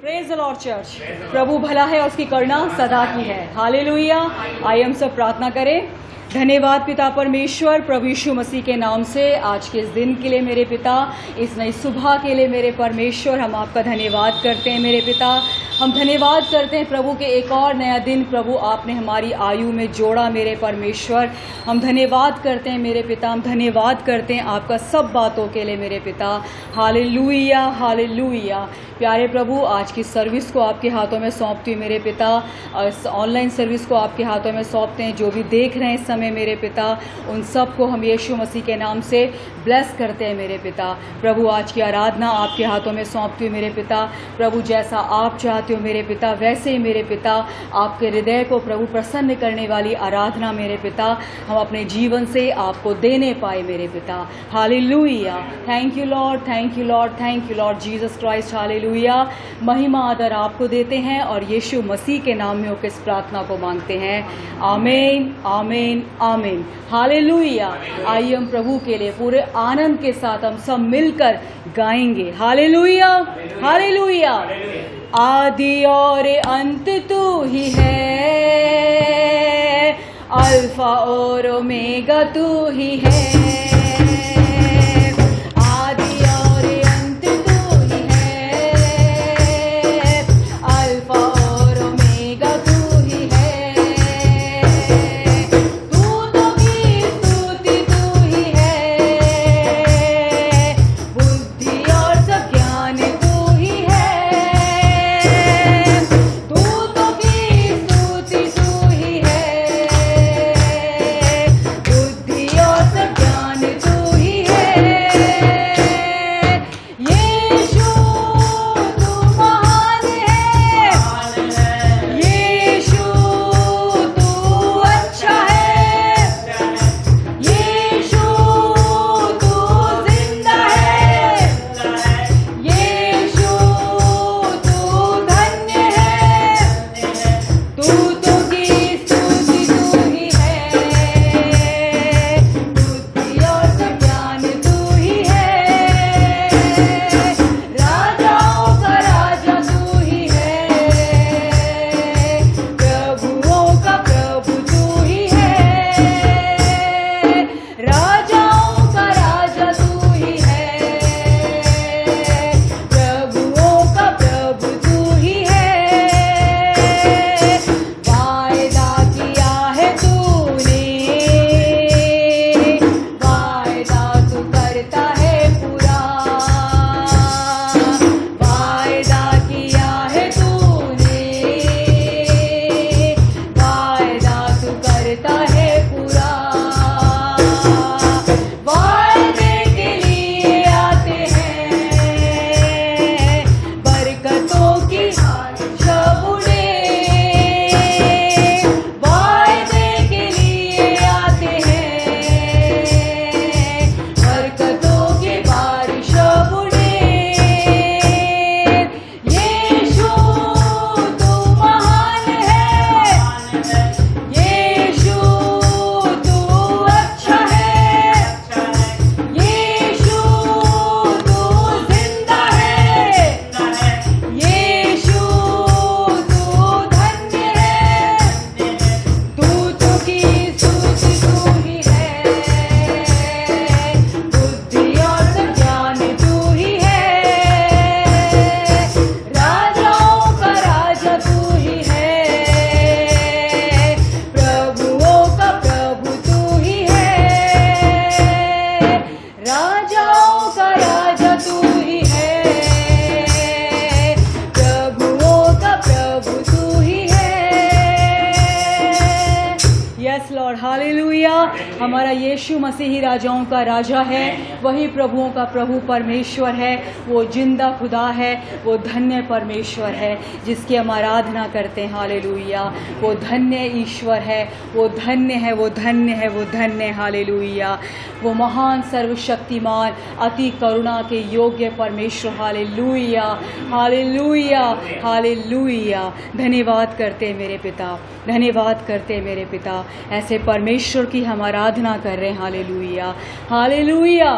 Praise the lord church. प्रभु भला है, उसकी करुणा सदा की है। हालेलुया। आइए हम सब प्रार्थना करें। धन्यवाद पिता परमेश्वर, प्रभु यीशु मसीह के नाम से आज के इस दिन के लिए मेरे पिता, इस नई सुबह के लिए मेरे परमेश्वर, हम आपका धन्यवाद करते हैं मेरे पिता। हम धन्यवाद करते हैं प्रभु के एक और नया दिन प्रभु आपने हमारी आयु में जोड़ा मेरे परमेश्वर। हम धन्यवाद करते हैं मेरे पिता, हम धन्यवाद करते हैं आपका सब बातों के लिए मेरे पिता। Hallelujah hallelujah. प्यारे प्रभु, आज की सर्विस को आपके हाथों में सौंपती हूँ मेरे पिता, और इस ऑनलाइन सर्विस को आपके हाथों में सौंपते हैं। जो भी देख रहे हैं इस समय मेरे पिता, उन सब को हम यीशु मसीह के नाम से ब्लेस करते हैं मेरे पिता। प्रभु, आज की आराधना आपके हाथों में सौंपती हूँ मेरे पिता। प्रभु, जैसा आप चाहते हो मेरे पिता, वैसे ही मेरे पिता आपके हृदय को प्रभु प्रसन्न करने वाली आराधना मेरे पिता हम अपने जीवन से आपको देने पाए मेरे पिता। Hallelujah. Thank you Lord, thank you Lord, thank you Lord Jesus Christ. Hallelujah. महिमा आदर आपको देते हैं और यीशु मसीह के नाम में होकर इस प्रार्थना को मांगते हैं। आमीन आमीन आमीन। हालेलुया। आइए हम प्रभु के लिए पूरे आनंद के साथ हम सब मिलकर गाएंगे। Hallelujah hallelujah. आदि और अंत तू ही है, अल्फा और ओमेगा तू ही है। हमारा यीशु मसीह ही राजाओं का राजा है, वही प्रभुओं का प्रभु परमेश्वर है। वो जिंदा खुदा है, वो धन्य परमेश्वर है जिसकी हम आराधना करते हैं। हालेलुया। वो धन्य ईश्वर है, वो धन्य है, वो धन्य है, वो धन्य। हालेलुया। वो महान सर्वशक्तिमान अति करुणा के योग्य परमेश्वर। Hallelujah hallelujah hallelujah. धन्यवाद करते हैं मेरे पिता, धन्यवाद करते हैं मेरे पिता। ऐसे परमेश्वर की हम आराधना कर रहे हैं। Hallelujah hallelujah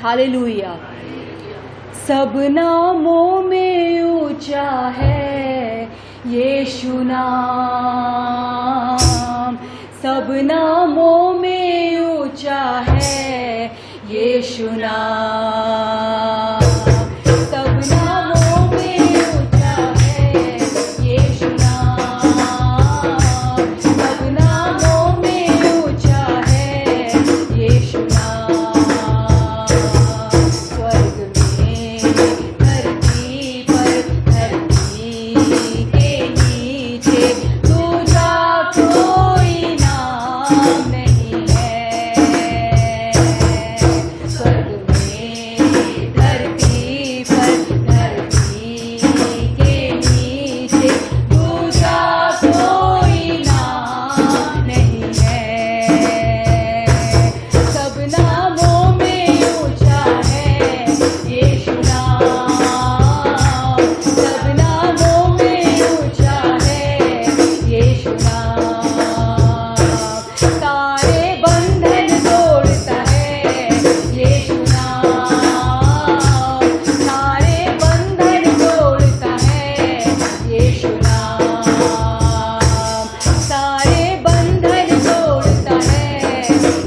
hallelujah. सब नामों में ऊंचा ऊंचा है यीशु नाम, सब नामों में ऊंचा है यीशु नाम, सब नामों में ऊंचा है यीशु नाम, सब नामों में ऊंचा है यीशु नाम। स्वर्ग में धरती पर, धरती के नीचे दूजा कोई नाम नहीं है। स्वर्ग में धरती पर, धरती के नीचे दूजा कोई नाम नहीं है। सब नामों में ऊंचा है यीशु नाम, सब नामों में ऊंचा है यीशु नाम। सारे बंधन तोड़ता है यीशु नाम, सारे बंधन तोड़ता है यीशु नाम, सारे बंधन तोड़ता है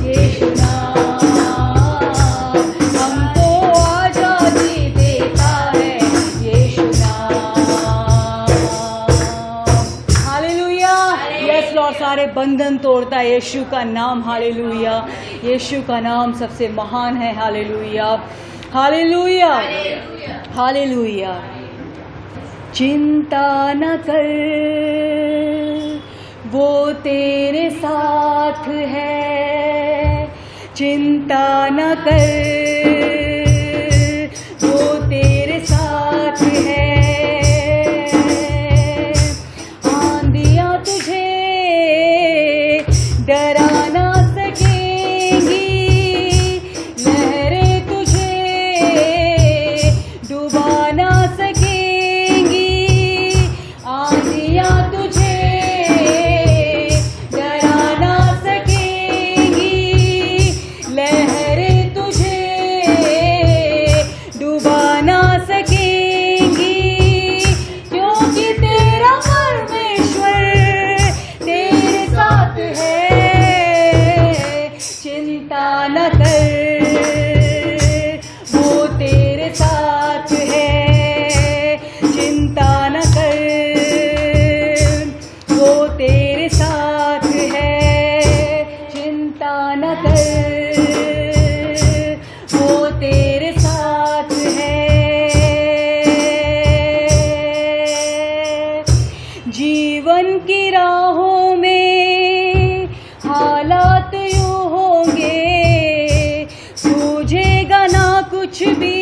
यीशु नाम। हमको आजादी देता है यीशु नाम। हालेलुया, यस लॉर्ड, सारे बंधन तोड़ता है यीशु का नाम। हालेलुया, यीशु का नाम सबसे महान है। Hallelujah, hallelujah, hallelujah. चिंता न कर, वो तेरे साथ है। चिंता न कर, वो तेरे साथ है। आंधियां तुझे डरा ना सकेंगी, लहरें तुझे डुबा ना सकेंगी। आंधियां तुझे डरा ना सकेंगी, लहरें तुझे डुबा ना सकेंगी, क्योंकि तेरा परमेश्वर तेरे साथ है। चिंता न कर, वो तेरे साथ है। चिंता न कर, वो तेरे साथ है। चिंता न कर, वो तेरे साथ है। जीवन की राहों में हालात यूं होंगे, सूझेगा ना कुछ भी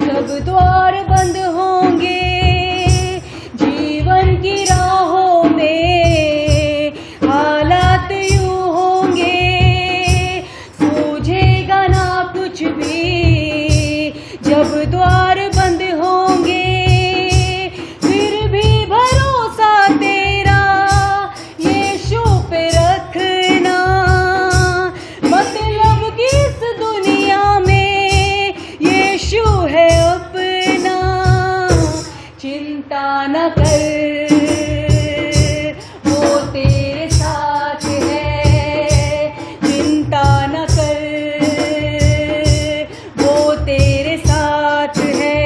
जब द्वार बंद होंगे। जीवन की राहों में हालात यूं होंगे, सूझेगा ना कुछ भी जब द्वार बंद होंगे। फिर भी भरोसा तेरा यीशु पे रखना, मतलब कि इस दुनिया में यीशु है अपना। चिंता न कर, वो तेरे साथ है। चिंता न कर, वो तेरे साथ है।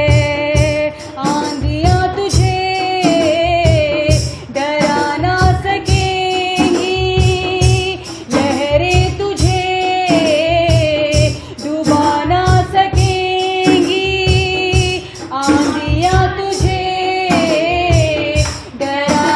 आंधियां तुझे डरा ना सकेंगी, लहरें तुझे डुबा ना सकेंगी। आंधियां तुझे डरा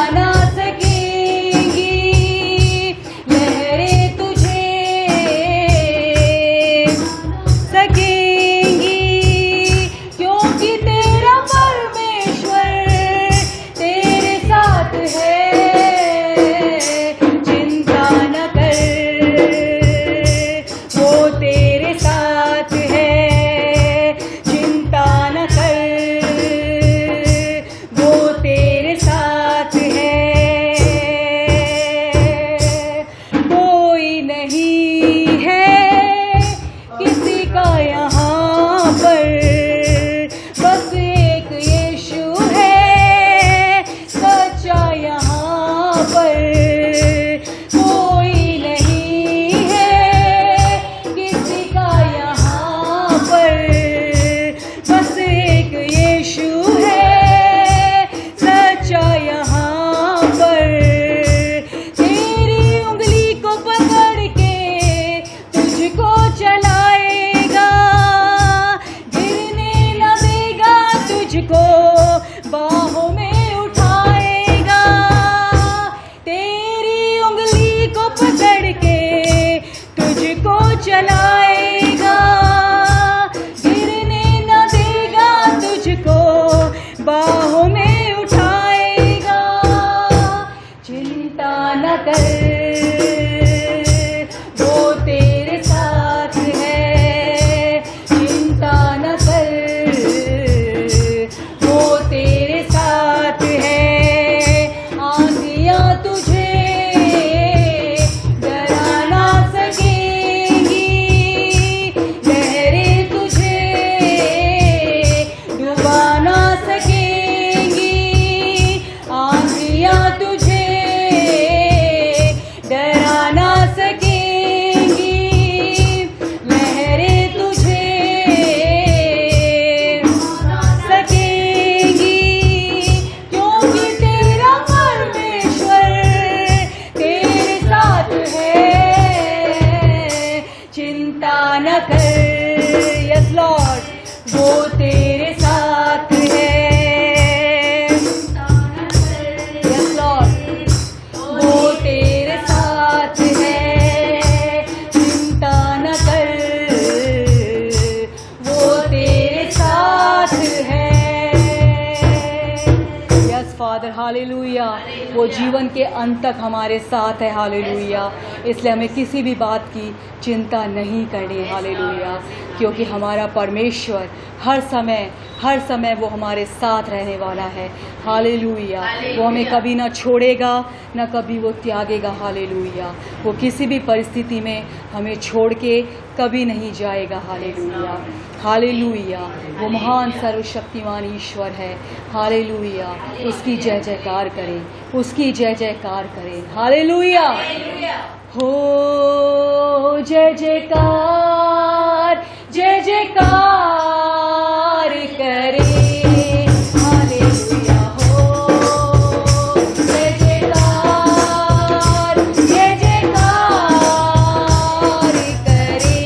फादर, हालेलुया। वो जीवन के अंत तक हमारे साथ है, हालेलुया। इसलिए हमें किसी भी बात की चिंता नहीं करनी है, हालेलुया, क्योंकि हमारा परमेश्वर हर समय वो हमारे साथ रहने वाला है, हालेलुया। वो हमें कभी ना छोड़ेगा, ना कभी वो त्यागेगा, हालेलुया। वो किसी भी परिस्थिति में हमें छोड़ के कभी नहीं जाएगा, हालेलुया, हालेलुया। वो महान सर्वशक्तिमान ईश्वर है, हालेलुया। उसकी जय जयकार करें, उसकी जय जयकार करें, हालेलुया। हो जय जयकार, जय जयकार करे, हालेलुया। हो जय जयकार, जय जयकार करे।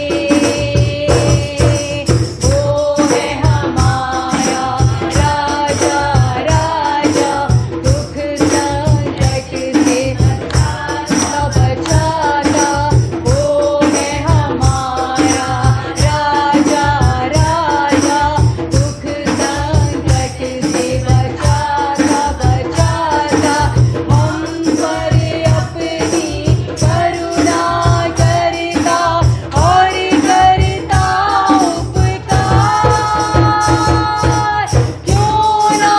वो है हमारा राजा, राजा, दुख संकट से बचाता। वो है हमारा राजा, राजा, दुख संकट से बचाता, बचाता। हम पर अपनी करुणा करता और करता उपकार। क्यों ना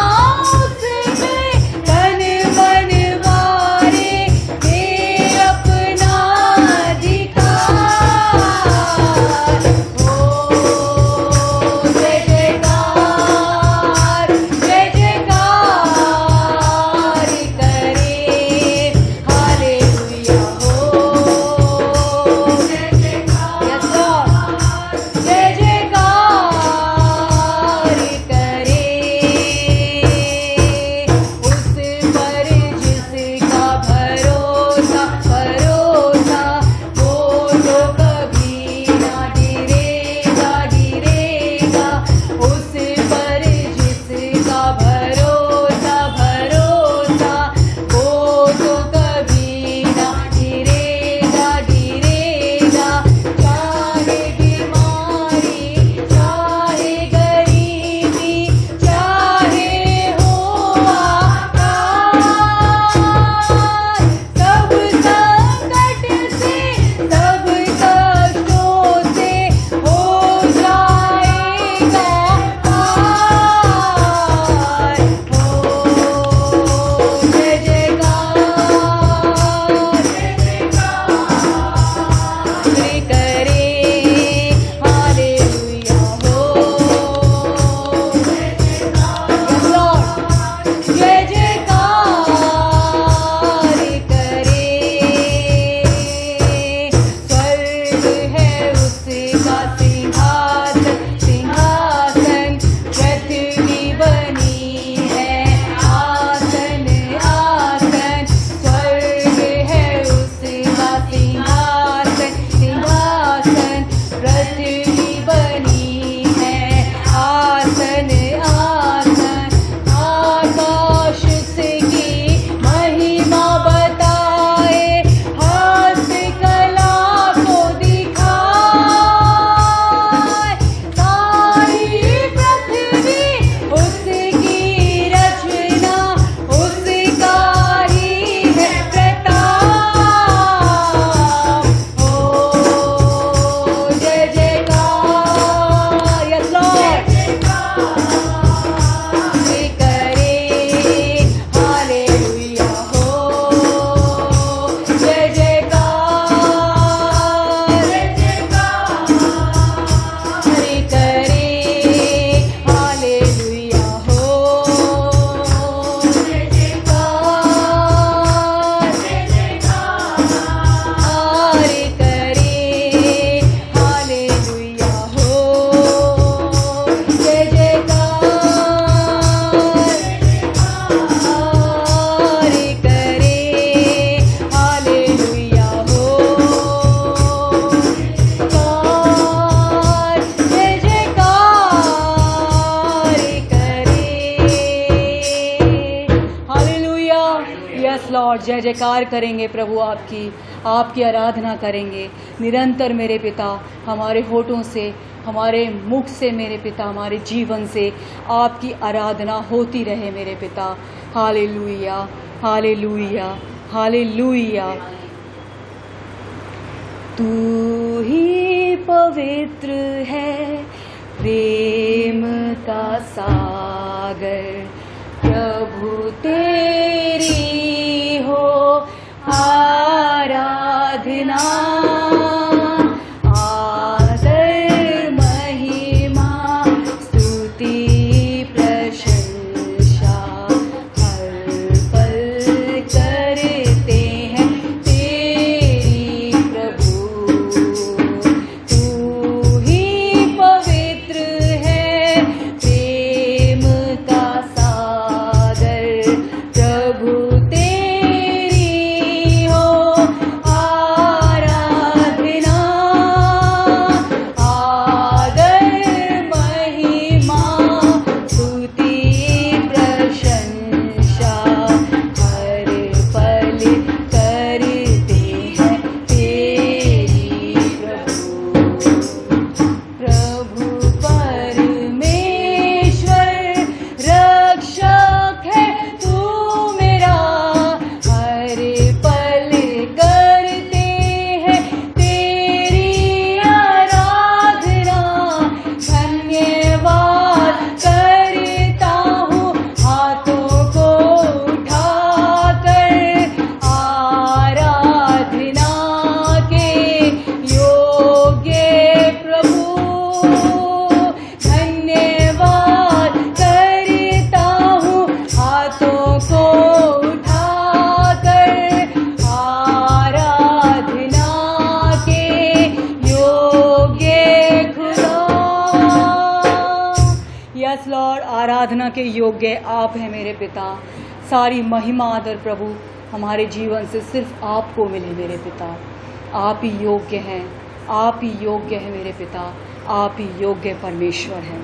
उसमें तन मन मारे, दे अपना अधिकार। हो जय जयकार, जय जयकार करे, हालेलुया। हो जय जयकार, जय जयकार करे। उस पर जिसका भरोसा, भरोसा, वो तो कभी ना गिरेगा, गिरेगा। उस पर जिसका भरोसा, भरोसा, वो तो कभी ना गिरेगा, गिरेगा। चाहे बीमारी, चाहे गरीबी, चाहे हो आकाश, सब संकट से, सब कष्टों से हो जाएगा पार। हो जय जयकार, जय जयकार करे, हालेलुया। हो जय जयकार, जय जयकार करे। स्वर्ग है उसका सिंहासन, सिंहासन, पृथ्वी बनी है आसन, आसन। स्वर्ग है उसका सिंहासन, सिंहासन, पृथ्वी बनी है आसन, आसन। आकाश से की महिमा बताए, हाथ कला को दिखाए। सारी पृथ्वी उसकी रचना, उसका ही है प्रताप। हो जय जयकार, यस लॉर्ड, करे, हालेलुया। हो जय जयकार, जय जयकार करे, हालेलुया। हो जय जयकार, जय जयकार करे, हालेलुया। हो जय जयकार करे, हालेलुया। हो जय जयकार करे, हालेलुया। यस लॉर्ड, जय जयकार करेंगे प्रभु आपकी, आपकी आराधना करेंगे निरंतर। मेरे पिता, हमारे होठों से हमारे मुख से मेरे पिता, हमारे जीवन से आपकी आराधना होती रहे मेरे पिता। Hallelujah, hallelujah, hallelujah. तू ही पवित्र है, प्रेम का सागर, प्रभु तेरी हो आराधना, आदर महिमा स्तुति प्रशंसा, हर पल करते हैं तेरी प्रभु। तू ही पवित्र है, प्रेम का सागर, प्रभु तेरी हो आराधना, आदर महिमा स्तुति प्रशंसा, हर पल करते हैं तेरी प्रभु। प्रभु परमेश्वर रक्षक है तू मेरा, हर पल करते हैं तेरी आराधना, धन्यवाद करता हूँ हाथों को उठाकर, आराधना के योग्य प्रभु, धन्यवाद करता हूँ हाथों को उठाकर, आराधना के योग्य खुदा। यस लॉर्ड, आराधना के योग्य आप हैं मेरे पिता। सारी महिमा आदर प्रभु हमारे जीवन से सिर्फ आपको मिले मेरे पिता। आप ही योग्य हैं, आप ही योग्य हैं मेरे पिता, आप ही योग्य परमेश्वर हैं।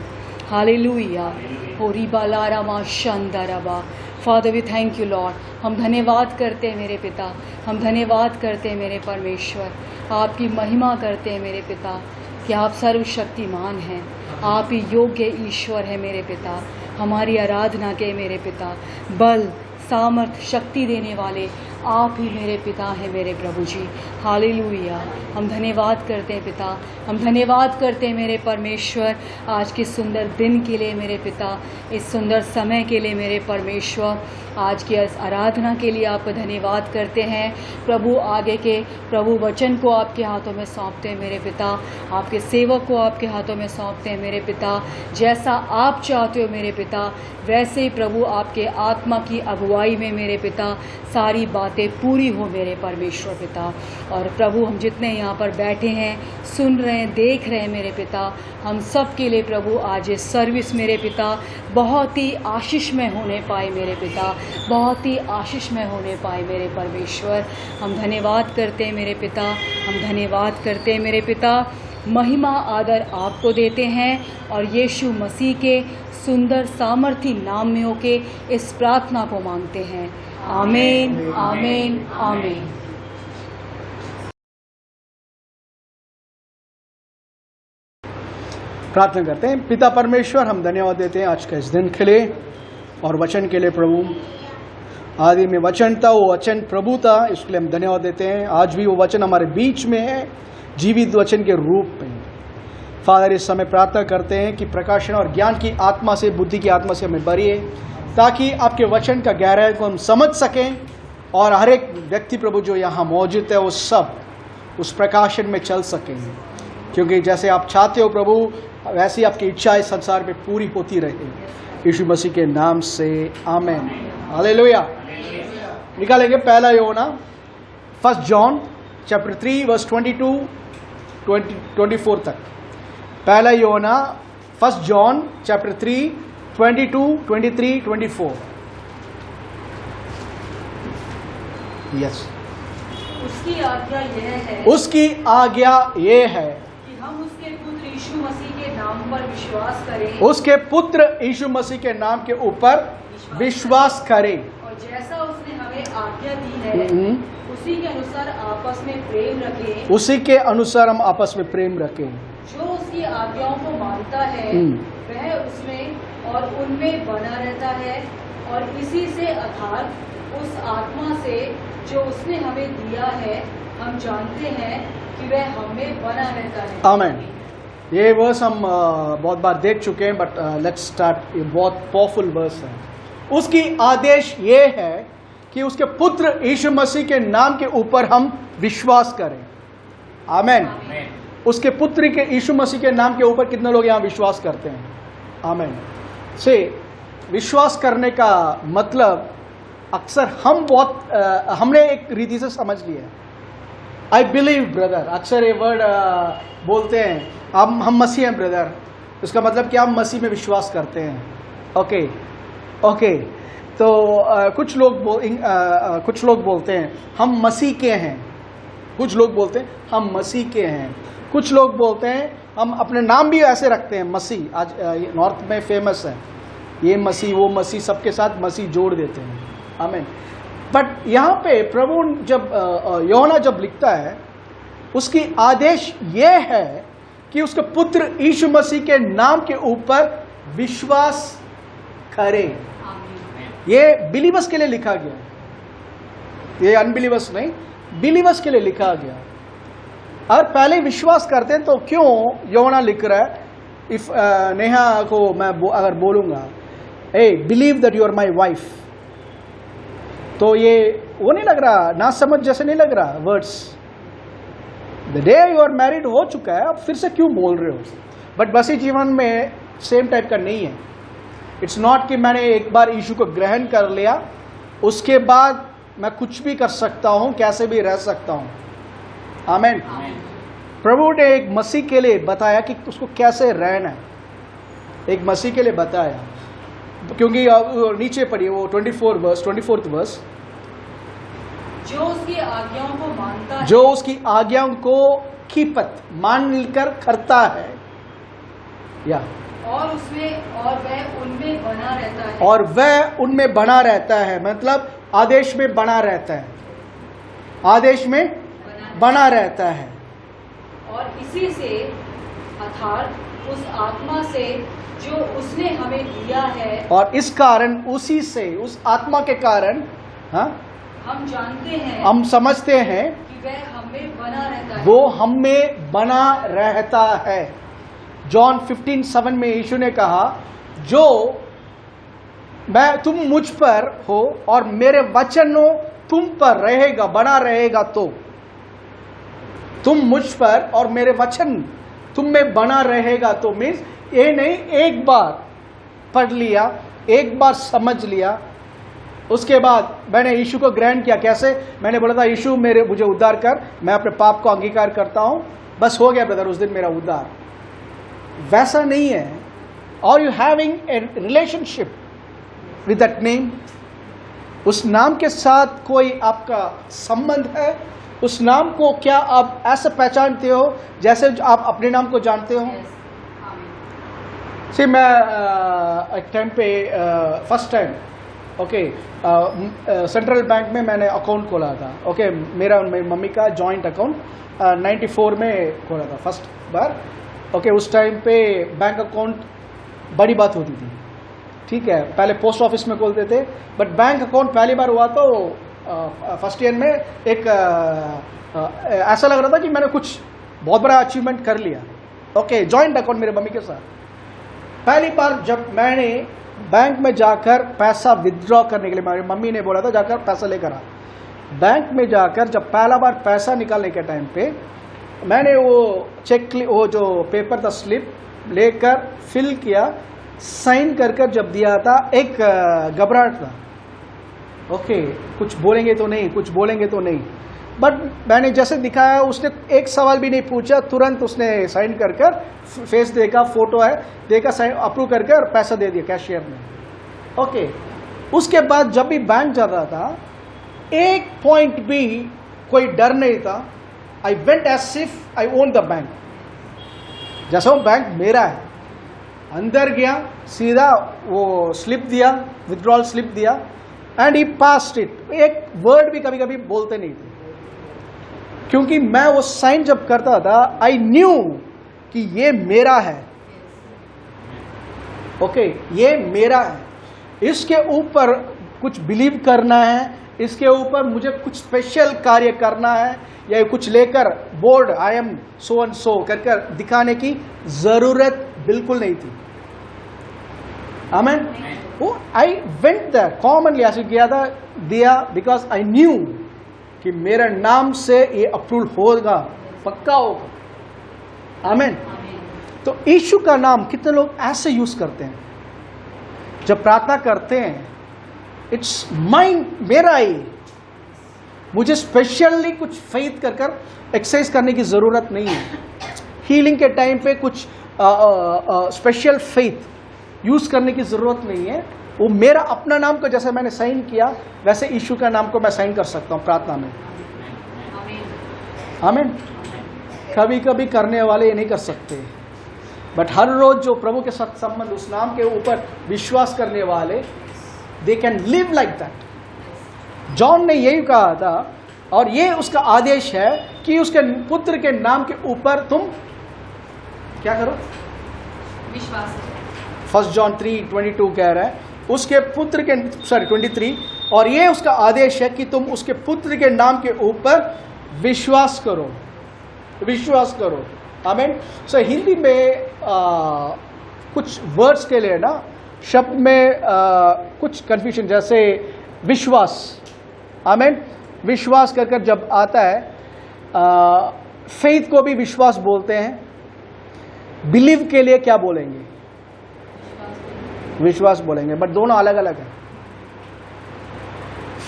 हालेलुया। हो रिबा लारामा शंदरबा। Father we thank you lord. हम धन्यवाद करते हैं मेरे पिता, हम धन्यवाद करते हैं मेरे परमेश्वर, आपकी महिमा करते हैं मेरे पिता कि आप सर्वशक्तिमान हैं, आप ही योग्य ईश्वर है मेरे पिता। हमारी आराधना के मेरे पिता, बल सामर्थ शक्ति देने वाले आप ही मेरे पिता हैं मेरे प्रभु जी। हालेलुया। हम धन्यवाद करते हैं पिता, हम धन्यवाद करते हैं मेरे परमेश्वर आज के सुंदर दिन के लिए मेरे पिता, इस सुंदर समय के लिए मेरे परमेश्वर, आज की इस आराधना के लिए आपका धन्यवाद करते हैं प्रभु। आगे के प्रभु वचन को आपके हाथों में सौंपते हैं मेरे पिता, आपके सेवक को आपके हाथों में सौंपते हैं मेरे पिता। जैसा आप चाहते हो मेरे पिता, वैसे ही प्रभु आपके आत्मा की अगुवाई में मेरे पिता सारी बातें पूरी हो मेरे परमेश्वर पिता। और प्रभु हम जितने यहाँ पर बैठे हैं, सुन रहे हैं, देख रहे हैं मेरे पिता, हम सब के लिए प्रभु आज इस सर्विस मेरे पिता बहुत ही आशीषमय होने पाए मेरे पिता, बहुत ही आशीषमय होने पाए मेरे परमेश्वर। हम धन्यवाद करते हैं मेरे पिता, हम धन्यवाद करते हैं मेरे पिता। महिमा आदर आपको देते हैं और यीशु मसीह के सुंदर सामर्थी नाम में होके इस प्रार्थना को मांगते हैं। आमीन, आमीन, आमीन। प्रार्थना करते हैं। पिता परमेश्वर, हम धन्यवाद देते हैं आज के इस दिन के लिए और वचन के लिए प्रभु। आदि में वचन था, वो वचन प्रभु था, इसके लिए हम धन्यवाद देते हैं। आज भी वो वचन हमारे बीच में है, जीवित वचन के रूप में। फादर, इस समय प्रार्थना करते हैं कि प्रकाशन और ज्ञान की आत्मा से, बुद्धि की आत्मा से हमें भरिए, ताकि आपके वचन का गहराई को हम समझ सकें और हर एक व्यक्ति प्रभु जो यहाँ मौजूद है वो सब उस प्रकाशन में चल सकें, क्योंकि जैसे आप चाहते हो प्रभु, वैसी आपकी इच्छा इस संसार में पूरी होती रहे। यीशु मसीह के नाम से आमीन। हालेलुया। निकालेंगे पहला यूहन्ना 1 जॉन चैप्टर 3 वर्स 22-24 तक। पहला यूहन्ना 1 जॉन चैप्टर 3 22, 23, 24। यस। उसकी आज्ञा यह है, उसकी आज्ञा ये है कि हम उसके पुत्र यीशु मसीह के नाम पर विश्वास करें, उसके पुत्र यीशु मसीह के नाम के ऊपर विश्वास करें, और जैसा उसने हमें आज्ञा दी है उसी के अनुसार आपस में प्रेम रखें, उसी के अनुसार हम आपस में प्रेम रखें। जो उसकी उसकी आज्ञाओं को मानता है वह उसमें और उनमें बना रहता है, और इसी से अर्थात उस आत्मा से जो उसने हमें दिया है हम जानते हैं कि वह हमें बना रहता है। आमीन। ये वर्स हम बहुत बार देख चुके हैं, बट लेट्स स्टार्ट। ये बहुत पावरफुल वर्स है। उसकी आदेश ये है कि उसके पुत्र यीशु मसीह के नाम के ऊपर हम विश्वास करें। आमीन। उसके पुत्र के यीशु मसीह के नाम के ऊपर कितने लोग यहाँ विश्वास करते हैं? आमीन। से विश्वास करने का मतलब अक्सर हमने एक रीति से समझ लिया है। आई बिलीव ब्रदर, अक्सर ये वर्ड बोलते हैं, हम मसीह हैं ब्रदर, इसका मतलब कि हम मसीह में विश्वास करते हैं। ओके। तो कुछ लोग बोलते हैं हम मसीह के हैं, कुछ लोग बोलते हैं हम मसीह के हैं, कुछ लोग बोलते हैं हम अपने नाम भी ऐसे रखते हैं मसीह। आज नॉर्थ में फेमस है ये मसीह वो मसीह, सबके साथ मसीह जोड़ देते हैं। आमीन। बट यहाँ पे प्रभु जब यूहन्ना जब लिखता है, उसकी आदेश ये है कि उसके पुत्र यीशु मसीह के नाम के ऊपर विश्वास करें। ये बिलीवर्स के लिए लिखा गया, ये अनबिलीवर्स नहीं, बिलीवर्स के लिए लिखा गया। और पहले विश्वास करते हैं तो क्यों यूहन्ना लिख रहा है? इफ नेहा को मैं अगर बोलूंगा a believe that you are my wife, तो ये वो नहीं लग रहा, ना समझ जैसे नहीं लग रहा words. The day you are married हो चुका है, अब फिर से क्यों बोल रहे हो? बट बसी जीवन में सेम टाइप का नहीं है। इट्स नॉट कि मैंने एक बार यीशु को ग्रहण कर लिया उसके बाद मैं कुछ भी कर सकता हूं, कैसे भी रह सकता हूं। आमीन। प्रभु ने एक मसीह के लिए बताया कि उसको कैसे रहना है, एक मसीह के लिए बताया। क्योंकि नीचे पढ़िए वो 24th वर्स, जो उसकी आज्ञाओं को मानता है, जो उसकी आज्ञाओं को कीपत मान कर करता है, या और वह उनमें बना रहता है, और वह उनमें बना रहता है, मतलब आदेश में बना रहता है, आदेश में बना रहता है। और इसी से अर्थात उस आत्मा से जो उसने हमें दिया है, और इस कारण उसी से, उस आत्मा के कारण हम जानते हैं, हम समझते हैं कि वह हमें बना रहता है, वो हमें बना रहता है। जॉन 15:7 में यीशु ने कहा, जो तुम मुझ पर हो और मेरे वचनों तुम पर रहेगा, बना रहेगा, तो तुम मुझ पर और मेरे वचन तुम में बना रहेगा। तो मीन्स ये नहीं एक बार पढ़ लिया, एक बार समझ लिया, उसके बाद मैंने यीशु को ग्रहण किया। कैसे? मैंने बोला था यीशु मुझे उद्धार कर, मैं अपने पाप को अंगीकार करता हूं, बस हो गया ब्रदर उस दिन मेरा उद्धार। वैसा नहीं है। Are you having a relationship with that name? उस नाम के साथ कोई आपका संबंध है? उस नाम को क्या आप ऐसे पहचानते हो जैसे आप अपने नाम को जानते हो? सी मैं एक टाइम पे फर्स्ट टाइम सेंट्रल बैंक में मैंने अकाउंट खोला था। मेरी मम्मी का जॉइंट अकाउंट 94 में खोला था फर्स्ट बार। उस टाइम पे बैंक अकाउंट बड़ी बात होती थी, ठीक है। पहले पोस्ट ऑफिस में खोलते थे, बट बैंक अकाउंट पहली बार हुआ तो फर्स्ट ईयर में एक ऐसा लग रहा था कि मैंने कुछ बहुत बड़ा अचीवमेंट कर लिया। जॉइंट अकाउंट मेरे मम्मी के साथ। पहली बार जब मैंने बैंक में जाकर पैसा विथड्रॉ करने के लिए, मेरी मम्मी ने बोला था जाकर पैसा लेकर आ। बैंक में जाकर जब पहला बार पैसा निकालने के टाइम पे मैंने वो जो पेपर था स्लिप लेकर फिल किया, साइन कर जब दिया था, एक घबराहट था। कुछ बोलेंगे तो नहीं, कुछ बोलेंगे तो नहीं। बट मैंने जैसे दिखाया, उसने एक सवाल भी नहीं पूछा, तुरंत उसने साइन कर फेस देखा, फोटो है देखा, साइन अप्रूव करके और पैसा दे दिया कैशियर ने। उसके बाद जब भी बैंक जाता था, एक पॉइंट भी कोई डर नहीं था। I went as if I own the bank, जैसे वो बैंक मेरा है। अंदर गया, सीधा वो स्लिप दिया, विथड्रॉल स्लिप दिया, एंड ही पास्ड इट। एक वर्ड भी कभी कभी बोलते नहीं थे, क्योंकि मैं वो साइन जब करता था, आई न्यू कि ये मेरा है, ओके, ये मेरा है, इसके ऊपर कुछ बिलीव करना है, इसके ऊपर मुझे कुछ स्पेशल कार्य करना है, या कुछ लेकर board I am so and so कर दिखाने की जरूरत बिल्कुल नहीं थी। आमेन। वो आई वेंट दैट कॉमनली ऐसे किया था, दिया, बिकॉज आई न्यू कि मेरा नाम से ये अप्रूव होगा, पक्का होगा। आमेन। तो यीशु का नाम कितने लोग ऐसे यूज करते हैं जब प्रार्थना करते हैं, इट्स माइंड, मेरा ही, मुझे स्पेशली कुछ फेथ कर एक्सरसाइज करने की जरूरत नहीं है। हीलिंग के टाइम पे कुछ स्पेशल फेथ यूज करने की जरूरत नहीं है। वो मेरा अपना नाम को जैसे मैंने साइन किया वैसे यीशु का नाम को मैं साइन कर सकता हूं प्रार्थना में। आमीन। कभी कभी करने वाले ये नहीं कर सकते, बट हर रोज जो प्रभु के साथ संबंध, उस नाम के ऊपर विश्वास करने वाले, they can live like that. John ने यही कहा था, और ये उसका आदेश है कि उसके पुत्र के नाम के ऊपर तुम क्या करो, विश्वास। 1 जॉन 3:22 कह रहा है उसके पुत्र के, 23, और ये उसका आदेश है कि तुम उसके पुत्र के नाम के ऊपर विश्वास करो, विश्वास करो। आमीन। सो हिंदी में कुछ वर्ड्स के लिए ना शब्द में कुछ कंफ्यूजन, जैसे विश्वास, आमीन, विश्वास कर जब आता है, फेथ को भी विश्वास बोलते हैं। बिलीव के लिए क्या बोलेंगे? विश्वास बोलेंगे, बट दोनों अलग अलग है।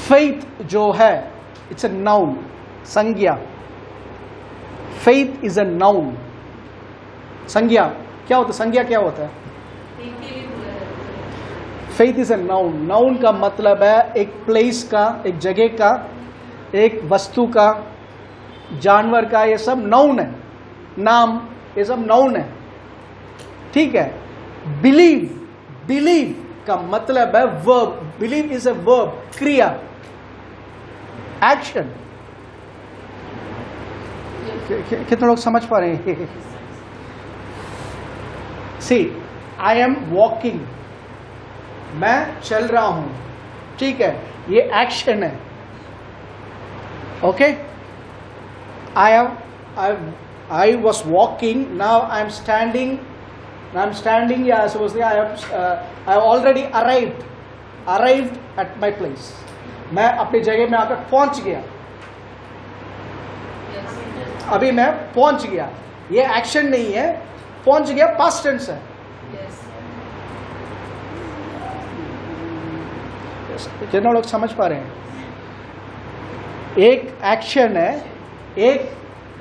फेथ जो है इट्स अ नाउन, संज्ञा। Faith is a noun. संज्ञा क्या होता है? संज्ञा क्या होता है? Faith is a noun. Noun का मतलब है एक प्लेस का, एक जगह का, एक वस्तु का, जानवर का, ये सब नाउन है। नाम, ये सब नाउन है, ठीक है। बिलीव, बिलीव का मतलब है verb. Believe is a verb, क्रिया, एक्शन। कितने लोग समझ पा रहे हैं? सी, आई एम वॉकिंग, मैं चल रहा हूं, ठीक है, ये एक्शन है, okay. I was walking, now I'm standing, yeah, I suppose I have already arrived at my place. मैं अपनी जगह में आकर पहुंच गया, अभी मैं पहुंच गया, ये एक्शन नहीं है, पहुंच गया पास्ट टेंस है। कितने लोग समझ पा रहे हैं? एक एक्शन है, एक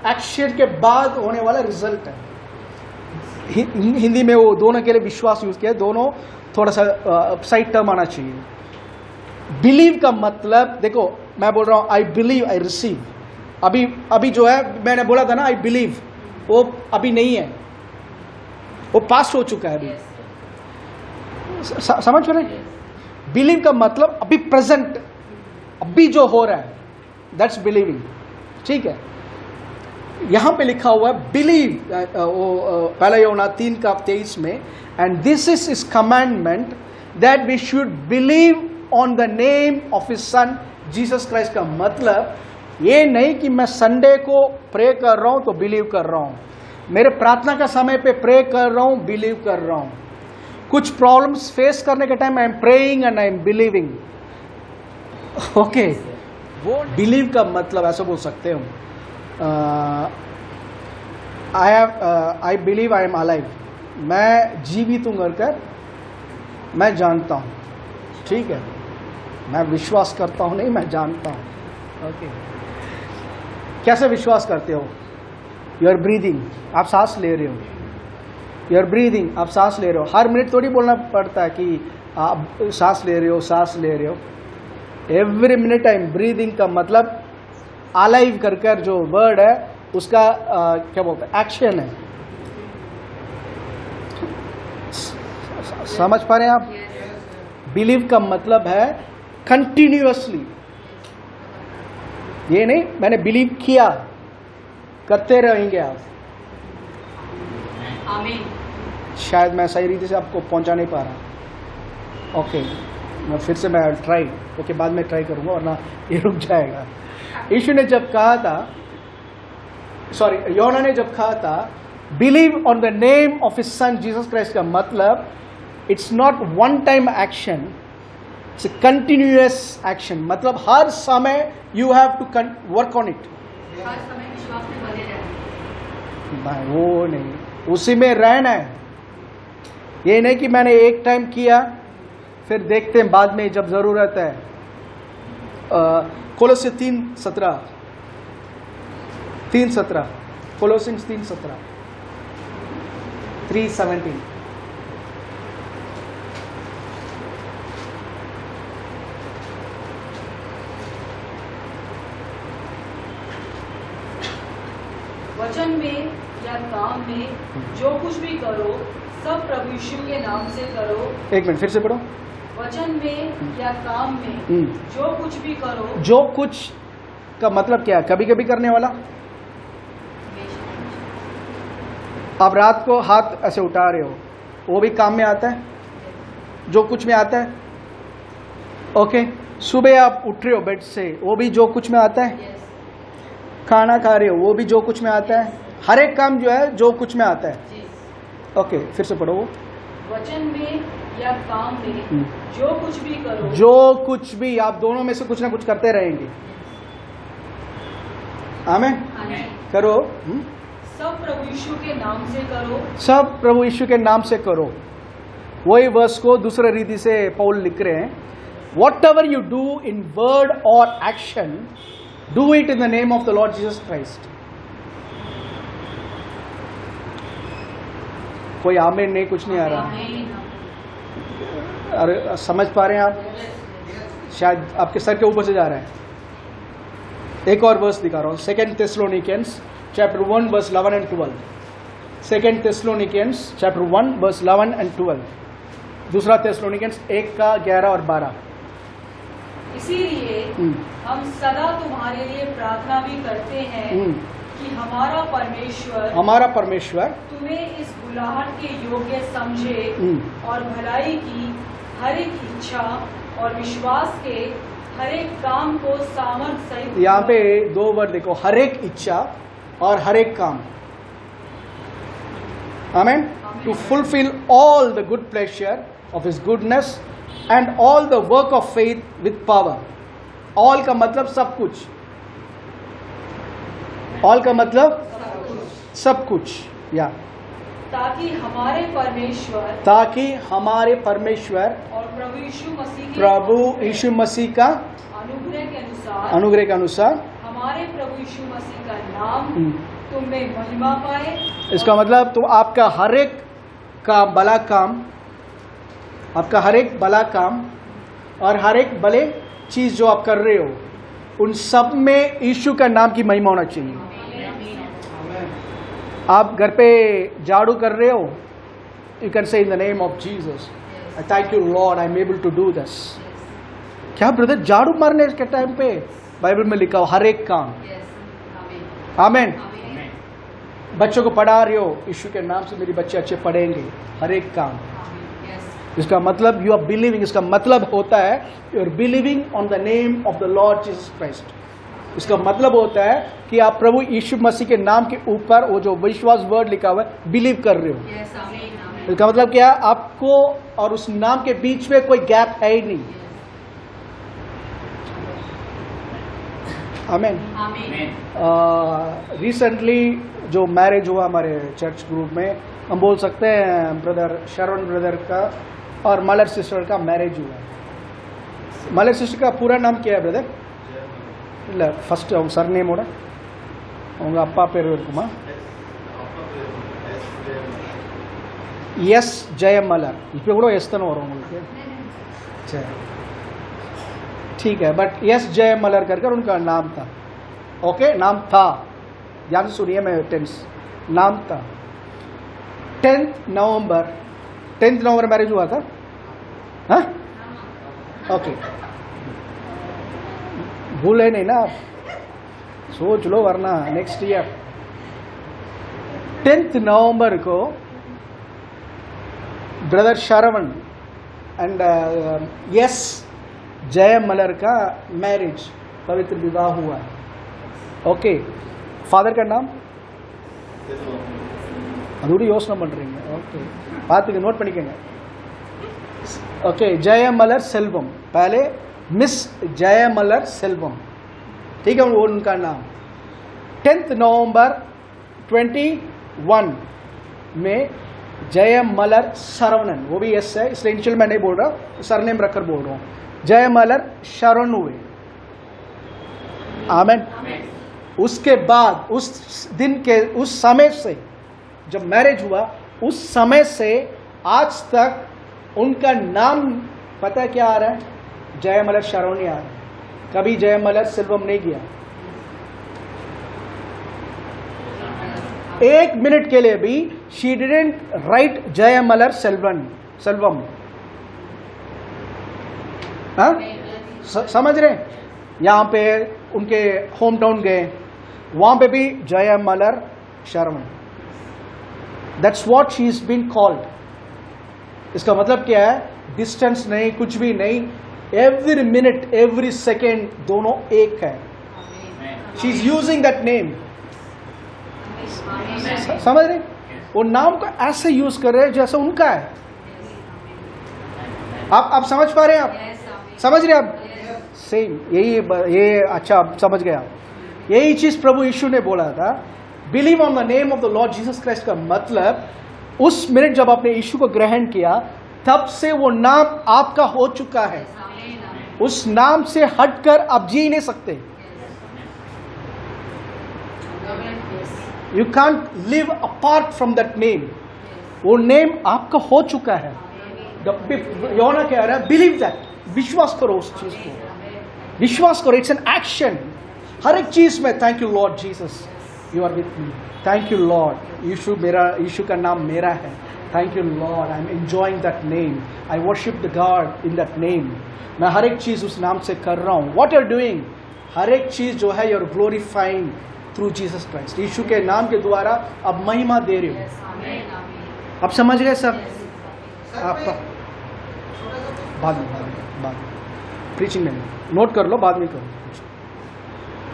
एक्शन के बाद होने वाला रिजल्ट है। हिंदी में वो दोनों के लिए विश्वास यूज किया, दोनों थोड़ा सा साइड टर्म आना चाहिए। बिलीव का मतलब, देखो मैं बोल रहा हूं आई बिलीव, आई रिसीव। अभी जो है मैंने बोला था ना आई बिलीव, वो अभी नहीं है, वो पास हो चुका है। अभी समझ रहे हैं? बिलीव का मतलब अभी प्रेजेंट, अभी जो हो रहा है, दैट्स बिलीविंग, ठीक है। यहां पे लिखा हुआ है बिलीव, पहला यूहन्ना 3:23 में, and this is his commandment that we should believe on the name of his son Jesus Christ. का मतलब ये नहीं कि मैं संडे को प्रे कर रहा हूं तो बिलीव कर रहा हूं, मेरे प्रार्थना का समय पे प्रे कर रहा हूं, बिलीव कर रहा हूं। कुछ प्रॉब्लम्स फेस करने के time I am praying and I am believing, okay. वो बिलीव का मतलब ऐसा बोल सकते हो, I believe I am alive, मैं जीवित हूं कर मैं जानता हूं, ठीक है। मैं विश्वास करता हूं नहीं, मैं जानता हूं, ओके। कैसे विश्वास करते हो? यू आर ब्रीदिंग, आप सांस ले रहे हो, यू आर ब्रीदिंग, आप सांस ले रहे हो। हर मिनट थोड़ी बोलना पड़ता है कि आप सांस ले रहे हो, सांस ले रहे हो। Every minute I am breathing का मतलब अलाइव कर जो वर्ड है उसका क्या बोलते हैं, एक्शन है। समझ पा रहे हैं आप? बिलीव का मतलब है कंटिन्यूअसली, ये नहीं मैंने बिलीव किया, करते रहेंगे आप। आमीन। शायद मैं सही रीति से आपको पहुंचा नहीं पा रहा। ओके, मैं फिर से मैं ट्राई, ओके, बाद में ट्राई करूंगा वरना ये रुक जाएगा। यीशु ने जब कहा था, सॉरी, योना ने जब कहा था believe on the name of his son Jesus Christ, का मतलब it's not one time action, it's a continuous action. मतलब हर समय you have to work on it. हर समय विश्वास में बने रहना, वो नहीं, उसी में रहना है। ये नहीं कि मैंने एक टाइम किया फिर देखते हैं बाद में जब जरूरत है। कोलोसे 3:17, कोलोसिंस 3:17, 3:17। वचन में या काम में जो कुछ भी करो सब प्रभु यीशु के नाम से करो। एक मिनट फिर से पढ़ो। वचन में या काम में जो कुछ भी करो। जो कुछ का मतलब क्या है? कभी कभी करने वाला। आप रात को हाथ ऐसे उठा रहे हो, वो भी काम में आता है, जो कुछ में आता है। ओके, सुबह आप उठ रहे हो बेड से, वो भी जो कुछ में आता है। खाना खा रहे हो, वो भी जो कुछ में आता है। हर एक काम जो है जो कुछ में आता है। ओके, फिर से पढ़ो। वो वचन में या काम में जो कुछ भी करो। जो कुछ भी, आप दोनों में से कुछ ना कुछ करते रहेंगे। आमीन। करो। सब प्रभु यीशु के नाम से करो। सब प्रभु यीशु के नाम से करो। वही वर्स को दूसरे रीति से पौल लिख रहे हैं, whatever you do in word और action, do it in the name of the Lord Jesus Christ. कोई आमीन नहीं, कुछ नहीं आ रहा। अरे समझ पा रहे हैं आप? शायद आपके सर के ऊपर से जा रहा है। एक और वर्स दिखा रहा हूँ, 2 Thessalonians chapter 1 verse 11 and 12। 2 Thessalonians chapter 1 verse 11 and 12। दूसरा Thessalonians 1:11 और 12। इसीलिए हम सदा तुम्हारे लिए प्रार्थना भी करते हैं कि हमारा परमेश्वर तुम्हें इस बुलाहट के योग्य समझे और भलाई की हर एक इच्छा और विश्वास के हर एक काम को सामर्थ सहित। यहाँ पे दो वर्ड देखो, हर एक इच्छा और हर एक काम। आमीन। To fulfill all the good pleasure of his goodness and all the work of faith with power. All का मतलब सब कुछ। ऑल का मतलब सब कुछ, या ताकि हमारे परमेश्वर और प्रभु यीशु मसीह का अनुग्रह के अनुसार हमारे प्रभु यीशु मसीह का नाम तुम में महिमा पाए। इसका मतलब तुम आपका हर एक का भला काम, आपका हर एक भला काम और हर एक भले चीज जो आप कर रहे हो, उन सब में यीशु का नाम की महिमा होना चाहिए। आप घर पे झाड़ू कर रहे हो, you can say in the name of Jesus, I thank you Lord, I am able to do this. क्या ब्रदर, झाड़ू मारने के टाइम पे बाइबल में लिखा हो हर एक काम। आमीन। बच्चों को पढ़ा रहे हो, यीशु के नाम से मेरे बच्चे अच्छे पढ़ेंगे, हर एक काम। इसका मतलब यू आर बिलीविंग, इसका मतलब होता है you are believing on the name of the Lord Jesus Christ. इसका मतलब होता है कि आप प्रभु यीशु मसीह के नाम के ऊपर वो जो विश्वास वर्ड लिखा हुआ है बिलीव कर रहे हो। इसका मतलब क्या, आपको और उस नाम के बीच में कोई गैप है ही नहीं। आमीन। रिसेंटली जो मैरिज हुआ हमारे चर्च ग्रुप में, हम बोल सकते हैं ब्रदर शरण ब्रदर का और मलर सिस्टर का मैरिज हुआ। मलर सिस्टर का पूरा नाम क्या है ब्रदर? ಇಲ್ಲ ಫಸ್ಟ್ ಅವ್ನ ಸರ್ ನೇಮ್ ಓಡ அவங்க அப்பா பேர் இருக்குமா? எஸ் ஜெயமலர்। இப்போ கூட எஸ் தானே வரும் உங்களுக்கு? சரி ठीक है, बट एस जयमलर करके उनका नाम था। ओके, नाम था, ध्यान से सुनिए, मैं टेंस नाम था। 10 नवंबर मैरिज हुआ था। हाँ, ओके, भूले नहीं ना आप, सोच लो वरना नेक्स्ट ईयर। 10 नवंबर को ब्रदर श्रवण एंड यस जय मलर का मैरिज पवित्र विवाह हुआ है. ओके, फादर का नाम अधूरी யோசனை பண்றீங்க. ओके, பார்த்துக்க, நோட் பண்ணிக்கங்க. ओके, जयमलर सेल्वम, पहले मिस जयमलर सेल्वम, ठीक है, वो उनका नाम. 10 नवंबर 21 में जयमलर शरवणन, वो भी यस है, इसलिए इनिशियल मैं नहीं बोल रहा, सरनेम रखकर बोल रहा हूँ. जयमलर शरण हुए. आमेन. उसके बाद उस दिन के उस समय से जब मैरिज हुआ उस समय से आज तक उनका नाम पता है क्या आ रहा है? जयमलर शरवणी आ रहा है. कभी जयमलर सेल्वम नहीं किया. 1 मिनट के लिए भी शी डिडंट राइट जयमलर सेल्वम. हाँ, समझ रहे? यहां पे उनके होम टाउन गए, वहां पे भी जयमलर शरवण. That's what she is been called. इसका मतलब क्या है? डिस्टेंस नहीं, कुछ भी नहीं, एवरी मिनट एवरी सेकेंड दोनों एक है. She is using that name. समझ रहे? वो नाम को ऐसे यूज कर रहे हैं जैसे उनका है. आप समझ पा रहे हैं? आप समझ रहे? आप सेम ये अच्छा समझ गया. यही चीज प्रभु यीशु ने बोला था, believe on the name of the Lord Jesus Christ का मतलब उस मिनट जब आपने यीशु को ग्रहण किया तब से वो नाम आपका हो चुका है. उस नाम से हटकर आप जी नहीं सकते. You can't live apart from that name. वो नेम आपका हो चुका है. योना कह रहा है बिलीव दैट. विश्वास करो उस चीज को, विश्वास करो. It's an action. हर एक चीज में thank you Lord Jesus, you are with me. Thank you lord, यीशु का नाम मेरा है. Thank you Lord, I am enjoying that name. I worship the God in that name. मैं हर एक चीज उस नाम से कर रहा हूं. व्हाट यू आर डूइंग, हर एक चीज जो है you are glorifying through Jesus Christ. यीशु के नाम के द्वारा अब महिमा दे रहे हो. अब समझ गए सब? आपका बाद में प्रीचिंग में नोट कर लो, बाद में करो.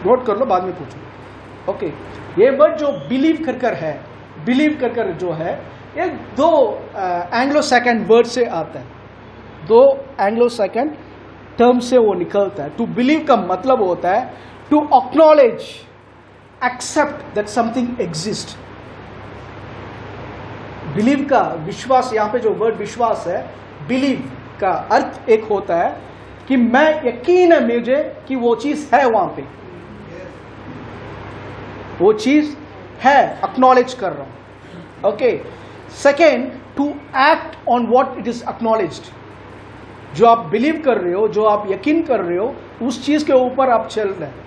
नोट कर लो, बाद में पूछो. ओके, ये वर्ड जो बिलीव कर है, बिलीव कर जो है, ये 2 एंग्लो सैकन वर्ड से आता है. 2 एंग्लो सैकन टर्म से वो निकलता है. टू बिलीव का मतलब होता है to acknowledge, accept that something exist. Believe का विश्वास, यहां पे जो वर्ड विश्वास है, बिलीव का अर्थ एक होता है कि मैं यकीन है मुझे कि वो चीज है, वहां पे वो चीज है, एक्नॉलेज कर रहा हूं. Okay. Second, to act on what it is acknowledged. जो आप बिलीव कर रहे हो, जो आप यकीन कर रहे हो, उस चीज के ऊपर आप चल रहे हैं.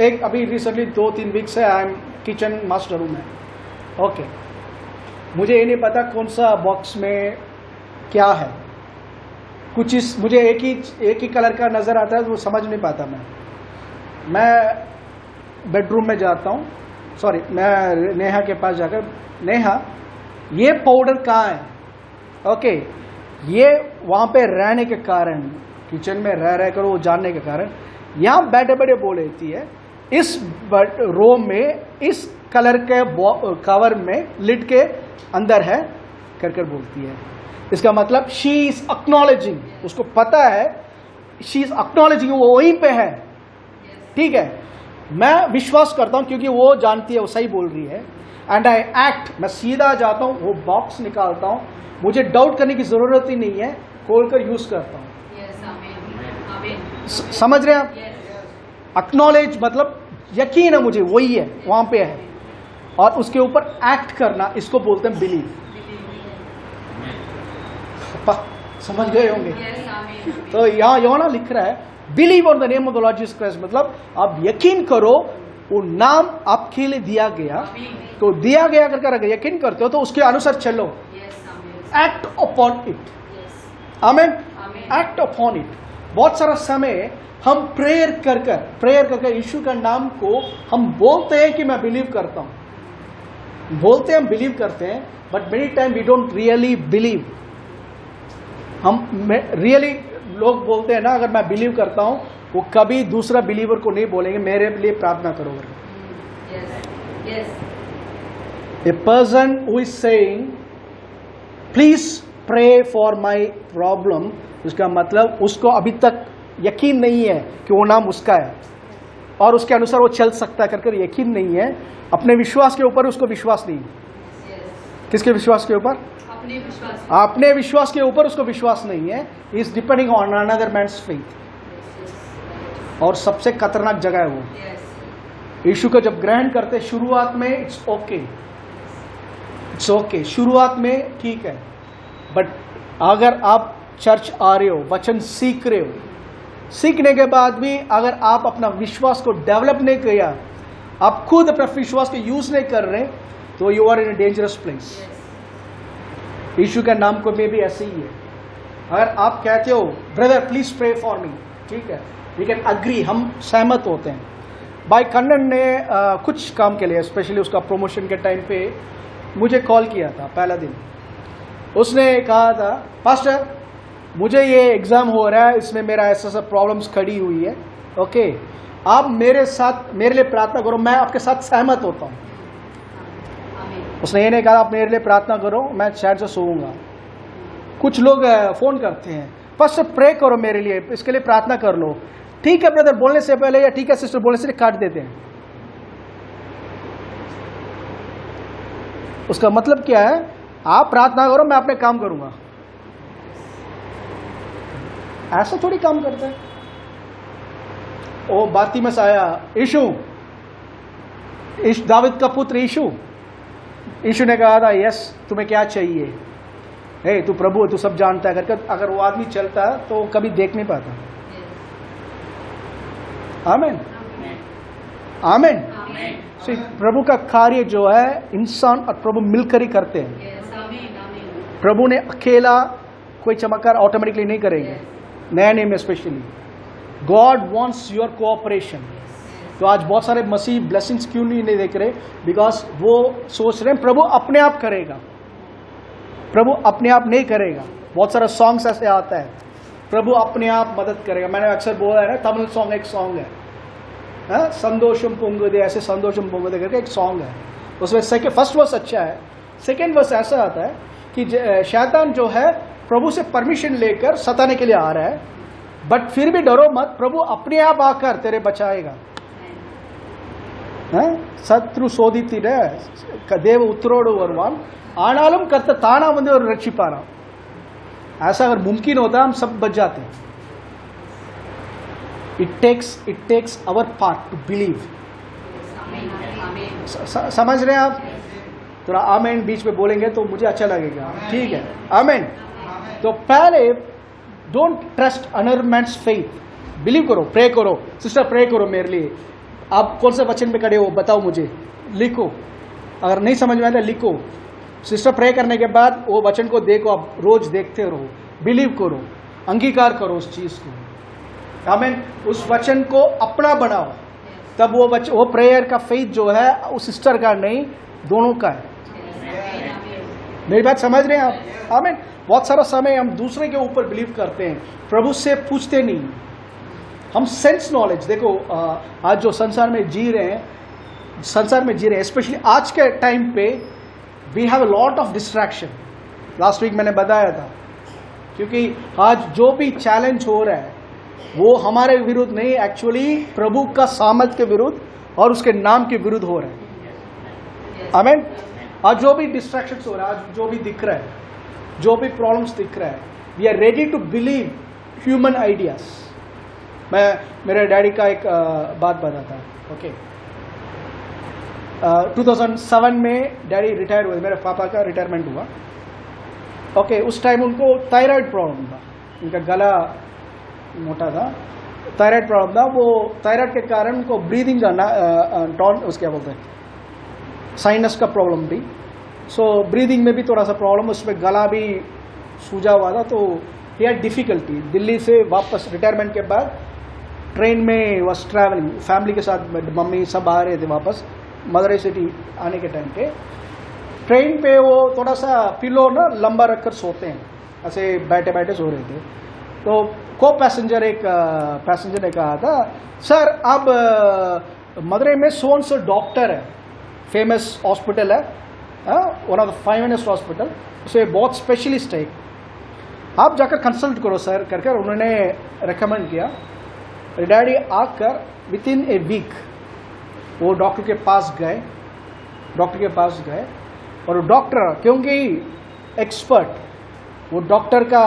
एक अभी रिसेंटली 2-3 वीक से I am kitchen master room है. ओके, मुझे ये नहीं पता कौन सा बॉक्स में क्या है. कुछ चीज मुझे एक ही कलर का नजर आता है, वो समझ नहीं पाता. मैं बेडरूम में जाता हूँ, सॉरी, मैं नेहा के पास जाकर, नेहा ये पाउडर कहाँ है? ओके, ये वहाँ पे रहने के कारण, किचन में रह कर वो जानने के कारण यहाँ बैठे बैठे बोल लेती है, इस रो में इस कलर के कवर में लिड के अंदर है कर बोलती है. इसका मतलब शी इज एक्नॉलेजिंग, उसको पता है, शी इज एक्नॉलेजिंग, वो वहीं पे है. ठीक है, मैं विश्वास करता हूं क्योंकि वो जानती है, वो सही बोल रही है. एंड आई एक्ट, मैं सीधा जाता हूं, वो बॉक्स निकालता हूं, मुझे डाउट करने की जरूरत ही नहीं है, खोलकर यूज करता हूं. समझ रहे हैं आप? एक्नॉलेज मतलब यकीन है मुझे वही है, वहां पे है, और उसके ऊपर एक्ट करना, इसको बोलते हैं बिलीव. समझ गए होंगे? तो यहाँ योना लिख रहा है believe on the name of the Lord Jesus Christ, मतलब आप यकीन करो वो नाम आपके लिए दिया गया, तो दिया गया करके अगर यकीन करते हो तो उसके अनुसार चलो. Act upon it. Amen. Act upon it. बहुत सारा समय हम प्रेयर कर यीशु का नाम को हम बोलते हैं कि मैं बिलीव करता हूं, बोलते हैं हम बिलीव करते हैं, but many time we don't really believe. हम रियली लोग बोलते हैं ना, अगर मैं बिलीव करता हूं, वो कभी दूसरा बिलीवर को नहीं बोलेंगे मेरे लिए प्रार्थना करो। A person who is saying please pray for my problem, उसका मतलब उसको अभी तक यकीन नहीं है कि वो नाम उसका है और उसके अनुसार वो चल सकता है, करके यकीन नहीं है। अपने विश्वास के ऊपर उसको विश्वास नहीं है। किसके विश्वास के ऊपर? अपने विश्वास के ऊपर उसको विश्वास नहीं है। Is depending on another man's faith. और सबसे खतरनाक जगह है वो। यीशु को जब ग्रहण करते शुरुआत में इट्स ओके, शुरुआत में ठीक है, बट अगर आप चर्च आ रहे हो, वचन सीख रहे हो, सीखने के बाद भी अगर आप अपना विश्वास को डेवलप नहीं किया, आप खुद अपना विश्वास को यूज नहीं कर रहे, तो you are in a dangerous place. यीशु के नाम को में भी ऐसे ही है। अगर आप कहते हो brother please pray for me, ठीक है, वी कैन अग्री, हम सहमत होते हैं। भाई कन्नन ने कुछ काम के लिए, स्पेशली उसका प्रमोशन के टाइम पे मुझे कॉल किया था पहला दिन। उसने कहा था पास्टर मुझे ये एग्जाम हो रहा है, इसमें मेरा ऐसा प्रॉब्लम्स खड़ी हुई है, ओके आप मेरे साथ मेरे लिए प्रार्थना करो, मैं आपके साथ सहमत होता हूँ। उसने ये नहीं कहा आप मेरे लिए प्रार्थना करो, मैं शायद से सोऊंगा। कुछ लोग फोन करते हैं पास्टर प्रे करो मेरे लिए, इसके लिए प्रार्थना कर लो। ठीक है ब्रदर बोलने से पहले, या ठीक है सिस्टर बोलने से काट देते हैं। उसका मतलब क्या है? आप प्रार्थना करो, मैं अपने काम करूंगा। ऐसा थोड़ी काम करता है। ओ बाती में आया यीशु, दाविद का पुत्र यीशु। यीशु ने कहा था यस तुम्हें क्या चाहिए? हे तू प्रभु, तू सब जानता है करके अगर वो आदमी चलता तो कभी देख नहीं पाता। आमीन, आमीन। प्रभु का कार्य जो है इंसान और प्रभु मिलकर ही करते हैं। प्रभु ने अकेला कोई चमत्कार ऑटोमेटिकली नहीं करेंगे, नया नेम में specially. God wants your cooperation. तो आज बहुत सारे मसीह ब्लेसिंग्स क्यों नहीं देख रहे? बिकॉज वो सोच रहे हैं प्रभु अपने आप करेगा। प्रभु अपने आप नहीं करेगा। बहुत सारा सॉन्ग्स ऐसे आता है प्रभु अपने आप मदद करेगा। मैंने अक्सर बोला है ना, तमिल सॉन्ग एक सॉन्ग है संतोषम पोंगदे, ऐसे संतोषम पोंगदे करके एक सॉन्ग है। उसमें फर्स्ट वर्स अच्छा है, सेकेंड वर्स ऐसा आता है कि शैतान जो है प्रभु से परमिशन लेकर सताने के लिए आ रहा है, बट फिर भी डरो मत, प्रभु अपने आप आकर तेरे बचाएगा। சத்ரு சோதித்திட தேவ உத்தரோடு வருவான், ஆனாலும் கர்த்தர் தானா வந்து ஒரு रक्षिपाराम। ऐसा अगर मुमकिन होता हम सब बच जाते। It takes our part to believe. समझ रहे हैं आप? थोड़ा आमेन बीच में बोलेंगे तो मुझे अच्छा लगेगा, ठीक है? आमेन। तो पहले don't trust another man's faith, believe करो, प्रे करो। सिस्टर प्रे करो मेरे लिए। आप कौन से वचन पे खड़े हो बताओ मुझे, लिखो। अगर नहीं समझ में आया लिखो। सिस्टर प्रे करने के बाद वो वचन को देखो, आप रोज देखते रहो, बिलीव करो, अंगीकार करो उस चीज को। आमीन। उस वचन को अपना बनाओ, तब वो प्रेयर का फेथ जो है उस सिस्टर का नहीं, दोनों का है। मेरी बात समझ रहे हैं आप? आमीन। बहुत सारा समय हम दूसरे के ऊपर बिलीव करते हैं, प्रभु से पूछते नहीं। हम सेंस नॉलेज देखो, आज जो संसार में जी रहे हैं, स्पेशली आज के टाइम पे we have a lot of distraction. Last week मैंने बताया था, क्योंकि आज जो भी चैलेंज हो रहा है वो हमारे विरुद्ध नहीं, एक्चुअली प्रभु का सामर्थ के विरुद्ध और उसके नाम के विरुद्ध हो रहा है। आमीन। आज जो भी डिस्ट्रैक्शंस हो रहा है, आज जो भी दिख रहा है, जो भी प्रॉब्लम्स दिख रहा है, we are ready to believe human ideas. मैं मेरे डैडी का एक बात बताता हूँ। ओके, 2007 में डैडी रिटायर हुए, मेरे पापा का रिटायरमेंट हुआ। ओके, उस टाइम उनको थायराइड प्रॉब्लम था, उनका गला मोटा था, थायराइड प्रॉब्लम था। वो थायराइड के कारण उनको ब्रीदिंग का उसके क्या बोलते हैं, साइनस का प्रॉब्लम थी। सो ब्रीदिंग में भी थोड़ा सा प्रॉब्लम, उसमें गला भी सूजा हुआ था, तो ही हैड डिफिकल्टी। दिल्ली से वापस रिटायरमेंट के बाद ट्रेन में वॉज ट्रैवलिंग, फैमिली के साथ, मम्मी सब आ रहे थे वापस मदुरई सिटी आने के टाइम पे। ट्रेन पे वो थोड़ा सा पिलो ना लंबा रखकर सोते हैं, ऐसे बैठे बैठे सो रहे थे। तो को पैसेंजर एक पैसेंजर ने कहा था, सर अब मदुरई में सोन से डॉक्टर है, फेमस हॉस्पिटल है, one of the finest hospital, उसे बहुत स्पेशलिस्ट है, आप जाकर कंसल्ट करो सर कर उन्होंने रेकमेंड किया। डैडी आकर विद इन ए वीक वो डॉक्टर के पास गए और डॉक्टर क्योंकि एक्सपर्ट, वो डॉक्टर का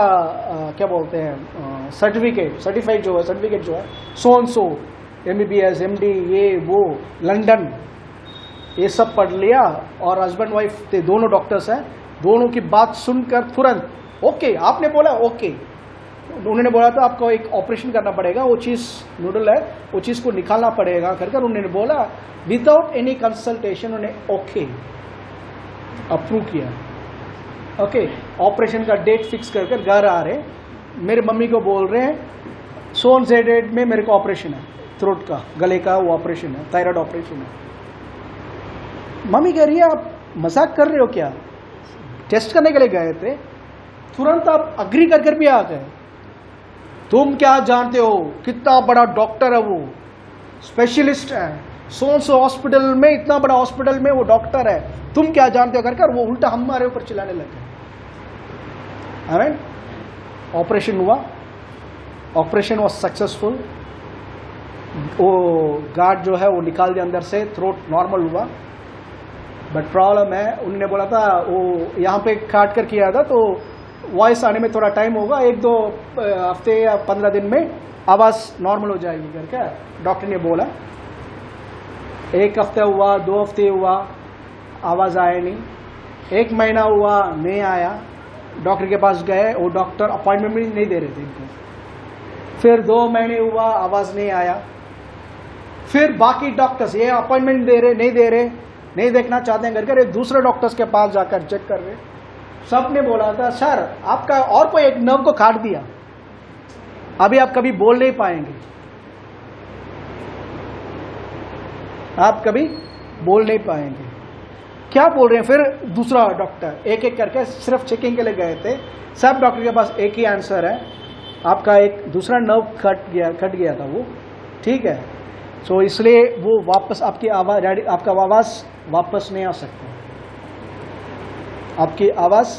क्या बोलते हैं सर्टिफिकेट जो है सो MBBS MD ये वो लंदन ये सब पढ़ लिया, और हस्बैंड वाइफ थे, दोनों डॉक्टर्स हैं, दोनों की बात सुनकर तुरंत ओके, आपने बोला ओके, उन्होंने बोला था आपको एक ऑपरेशन करना पड़ेगा, वो चीज़ नूडल है वो चीज़ को निकालना पड़ेगा कर उन्होंने बोला, विदाउट एनी कंसल्टेशन उन्होंने ओके अप्रूव किया। ओके, ऑपरेशन का डेट फिक्स कर घर आ रहे, मेरे मम्मी को बोल रहे हैं सोन से डेट में मेरे को ऑपरेशन है, थ्रोट का, गले का वो ऑपरेशन है, थायराइड ऑपरेशन है। मम्मी कह रही है आप मजाक कर रहे हो क्या, टेस्ट करने के लिए गए थे, तुरंत आप अग्री कर भी आ गए, तुम क्या जानते हो कितना बड़ा डॉक्टर है वो, स्पेशलिस्ट है, सोन हॉस्पिटल में, इतना बड़ा हॉस्पिटल में वो डॉक्टर है, तुम क्या जानते हो कर वो उल्टा हमारे ऊपर चिल्लाने लगे। ऑपरेशन हुआ, ऑपरेशन वॉज सक्सेसफुल, वो गार्ड जो है वो निकाल दिया अंदर से, थ्रोट नॉर्मल हुआ, बट प्रॉब्लम है उन्होंने बोला था वो यहाँ पे काट कर किया था तो वॉइस आने में थोड़ा टाइम होगा, 1-2 हफ्ते या 15 दिन में आवाज़ नॉर्मल हो जाएगी करके डॉक्टर ने बोला। 1 हफ्ता हुआ, 2 हफ्ते हुआ, आवाज़ आया नहीं, 1 महीना हुआ नहीं आया, डॉक्टर के पास गए, वो डॉक्टर अपॉइंटमेंट भी नहीं दे रहे थे इनको, फिर 2 महीने हुआ आवाज़ नहीं आया, फिर बाकी डॉक्टर्स ये अपॉइंटमेंट दे रहे नहीं देखना चाहते हैं करके दूसरे डॉक्टर्स के पास जाकर चेक कर रहे, सब ने बोला था सर आपका और कोई एक नर्व को काट दिया, अभी आप कभी बोल नहीं पाएंगे, आप कभी बोल नहीं पाएंगे। क्या बोल रहे हैं फिर दूसरा डॉक्टर, एक एक करके सिर्फ चेकिंग के लिए गए थे, सब डॉक्टर के पास एक ही आंसर है, आपका एक दूसरा नर्व कट गया था वो, ठीक है, सो इसलिए वो वापस आपकी आवाज़ वापस नहीं आ सकता, आपकी आवाज़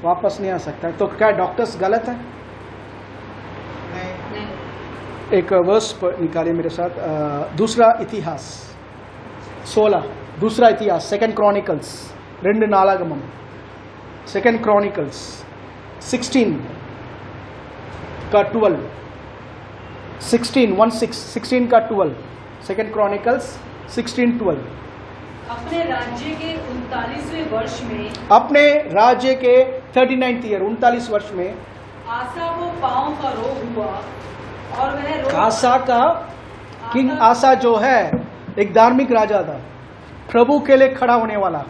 वापस नहीं आ सकता। तो क्या डॉक्टर्स गलत हैं? नहीं। एक वर्स निकालिए मेरे साथ, दूसरा इतिहास 16, दूसरा इतिहास 2 क्रॉनिकल्स 2 2 क्रॉनिकल्स 16 का 12, 16 का 12, 2 क्रॉनिकल्स 16:12। अपने राज्य के 39वें वर्ष में, अपने राज्य के 39th ईयर 39 वर्ष में आसा को पांव का रोग हुआ, और वह रोग आसा का, किंग आसा जो है एक धार्मिक राजा था, प्रभु के लिए खड़ा होने वाला,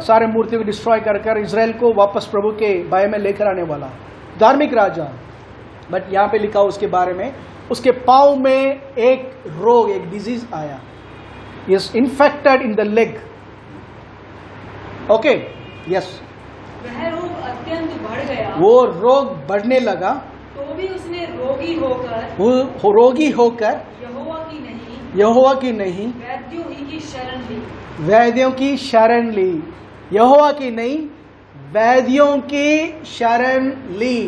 सारे मूर्तियों को डिस्ट्रॉय कर इजराइल को वापस प्रभु के बारे में लेकर आने वाला धार्मिक राजा। बट यहाँ पे लिखा उसके बारे में, उसके पाँव में एक रोग, एक डिजीज आया, is infected in the leg, okay, yes, वह रोग अत्यंत बढ़ गया, वो रोग बढ़ने लगा, तो भी उसने रोगी होकर यहोवा की नहीं वैद्यों की शरण ली, यहोवा की नहीं वैद्यों की शरण ली।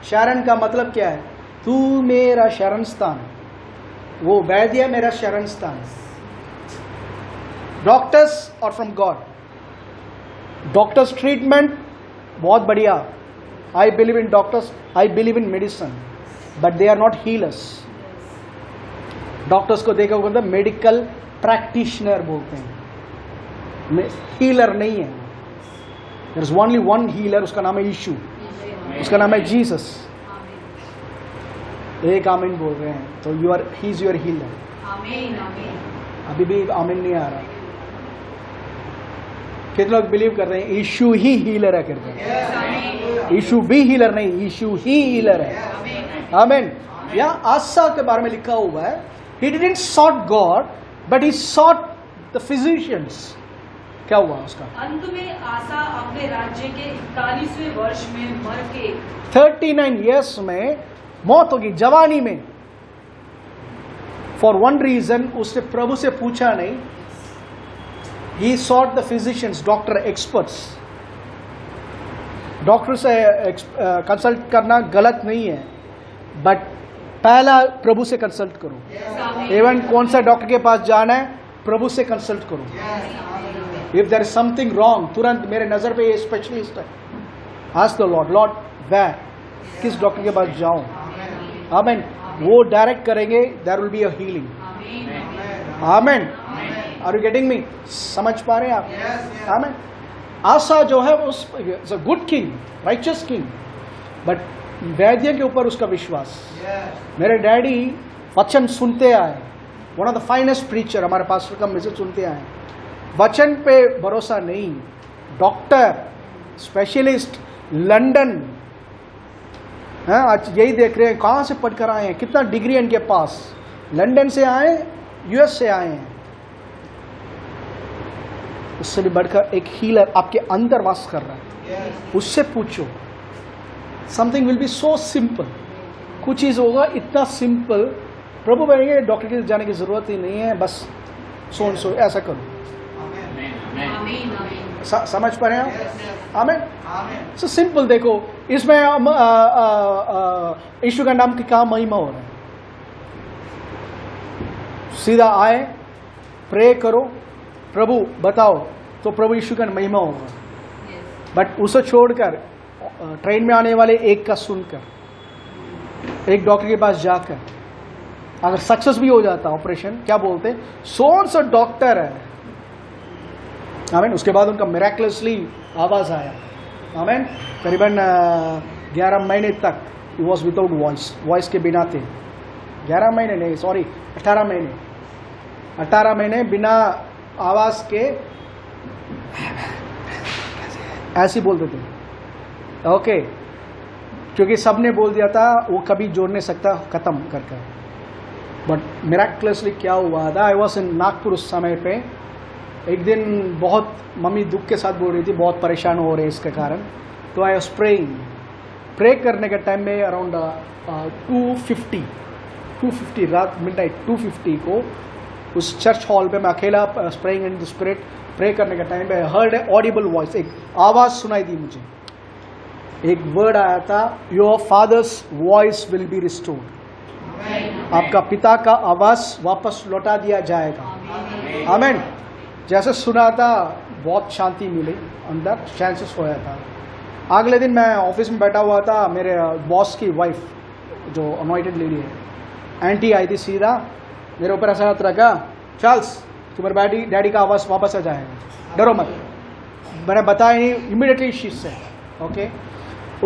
शरण का मतलब क्या है? तू मेरा शरण स्थान, वो वैद्य मेरा शरण स्थान। डॉक्टर्स और फ्रॉम गॉड, डॉक्टर्स ट्रीटमेंट बहुत बढ़िया, I believe in doctors, I believe in medicine, but they are not healers. Doctors को देखा होगा मेडिकल प्रैक्टिशनर बोलते हैं, हीलर नहीं है। There is only one healer, उसका नाम है यीशु, उसका नाम है जीसस। एक आमीन बोल रहे हैं तो you are, he is your healer. आमीन। अभी भी आमीन नहीं आ रहा। कितने लोग बिलीव कर रहे हैं यीशु ही हीलर है करके? यीशु भी हीलर नहीं, यीशु ही हीलर है। आमीन। यहाँ आसा के बारे में लिखा हुआ है, he didn't sought God but he sought the physicians. क्या हुआ उसका? अंत में आसा अपने राज्य के 41वें वर्ष में मर के 39 ईयर्स में मौत होगी, जवानी में। फॉर वन रीजन, उसने प्रभु से पूछा नहीं। He sought the physicians, doctor, experts. Doctor से कंसल्ट करना गलत नहीं है, बट पहला प्रभु से कंसल्ट करो। इवन कौन सा डॉक्टर के पास जाना है, प्रभु से कंसल्ट करो। If there is something wrong, तुरंत मेरे नजर पे ये स्पेशलिस्ट है, ask the lord, lord where, किस डॉक्टर के पास जाऊं? आमीन। वो डायरेक्ट करेंगे, there will be a healing. आमीन। Are you getting me? समझ पा रहे हैं आप? आमीन। आसा जो है उस is a good king, righteous king, but वैद्य के ऊपर उसका विश्वास। मेरे डैडी वचन सुनते आए, one of the finest preacher, हमारे पास्टर का मैसेज सुनते आए। वचन पे भरोसा नहीं, डॉक्टर, स्पेशलिस्ट, लंदन, आज यही देख रहे हैं कहाँ से पढ़कर आए हैं, कितना डिग्री है इनके पास, लंदन से आए, यूएस से आए हैं। उससे भी बढ़कर एक हीलर आपके अंदर वास कर रहा है, उससे पूछो। Something will be so simple, कुछ चीज होगा इतना सिंपल, प्रभु कहेंगे डॉक्टर के जाने की जरूरत ही नहीं है, बस सो ऐसा करो। समझ पा रहे हैं? आमीन। So simple. देखो इसमें यीशु का नाम की क्या महिमा हो रहा है? सीधा आए, प्रे करो, प्रभु बताओ, तो प्रभु यीशु का महिमा होगा। बट उसे छोड़कर ट्रेन में आने वाले एक का सुनकर, एक डॉक्टर के पास जाकर, अगर सक्सेस भी हो जाता ऑपरेशन, क्या बोलते, सोर्स और डॉक्टर है। आमीन। उसके बाद उनका मिरेक्युलसली आवाज आया। आमीन। करीबन 11 महीने तक he was without voice, voice के बिना थे। 11 महीने नहीं, सॉरी 18 महीने, 18 महीने बिना आवाज के ऐसे बोलते थे। ओके, क्योंकि सबने बोल दिया था वो कभी जोड़ नहीं सकता, खत्म करके। बट मिरेक्युलसली क्या हुआ था, आई वॉज इन नागपुर उस समय पे। एक दिन बहुत मम्मी दुख के साथ बोल रही थी, बहुत परेशान हो रहे इसके कारण, तो आई वॉज प्रेइंग। प्रे करने के टाइम में अराउंड 250 रात मिडनाइट 250 को उस चर्च हॉल पे मैं अकेला praying in the spirit, pray करने के टाइम पे हर्ड ए ऑडिबल वॉइस, एक आवाज सुनाई दी मुझे। एक वर्ड आया था, your fathers voice will be restored. आपका पिता का आवाज वापस लौटा दिया जाएगा। आमीन। जैसे सुना था बहुत शांति मिली अंदर, चांसेस होया था। अगले दिन मैं ऑफिस में बैठा हुआ था, मेरे बॉस की वाइफ जो अनॉइंटेड लेडी है, आंटी आई थी, सीधा मेरे ऊपर ऐसा हाथ रखा, चार्ल्स तुम्हारे डैडी का आवाज वापस आ जाएगा, डरो मत। मैंने बताया नहीं, इमीडिएटली शी सेड ओके।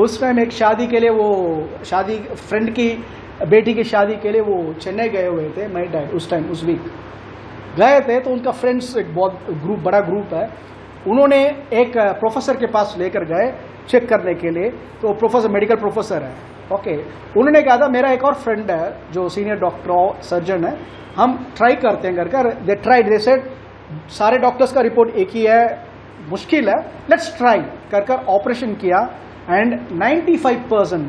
उस टाइम एक शादी के लिए, वो शादी फ्रेंड की बेटी की शादी के लिए वो चेन्नई गए हुए थे, मैं डैड उस टाइम उस वीक गए थे। तो उनका फ्रेंड्स एक बहुत ग्रुप, बड़ा ग्रुप है, उन्होंने एक प्रोफेसर के पास लेकर गए चेक करने के लिए। तो प्रोफेसर मेडिकल प्रोफेसर है, ओके। उन्होंने कहा था मेरा एक और फ्रेंड है जो सीनियर डॉक्टर और सर्जन है, हम ट्राई करते हैं कर। दे ट्राइड, दे सेड सारे डॉक्टर्स का रिपोर्ट एक ही है, मुश्किल है, लेट्स ट्राई कर ऑपरेशन किया। एंड 95%,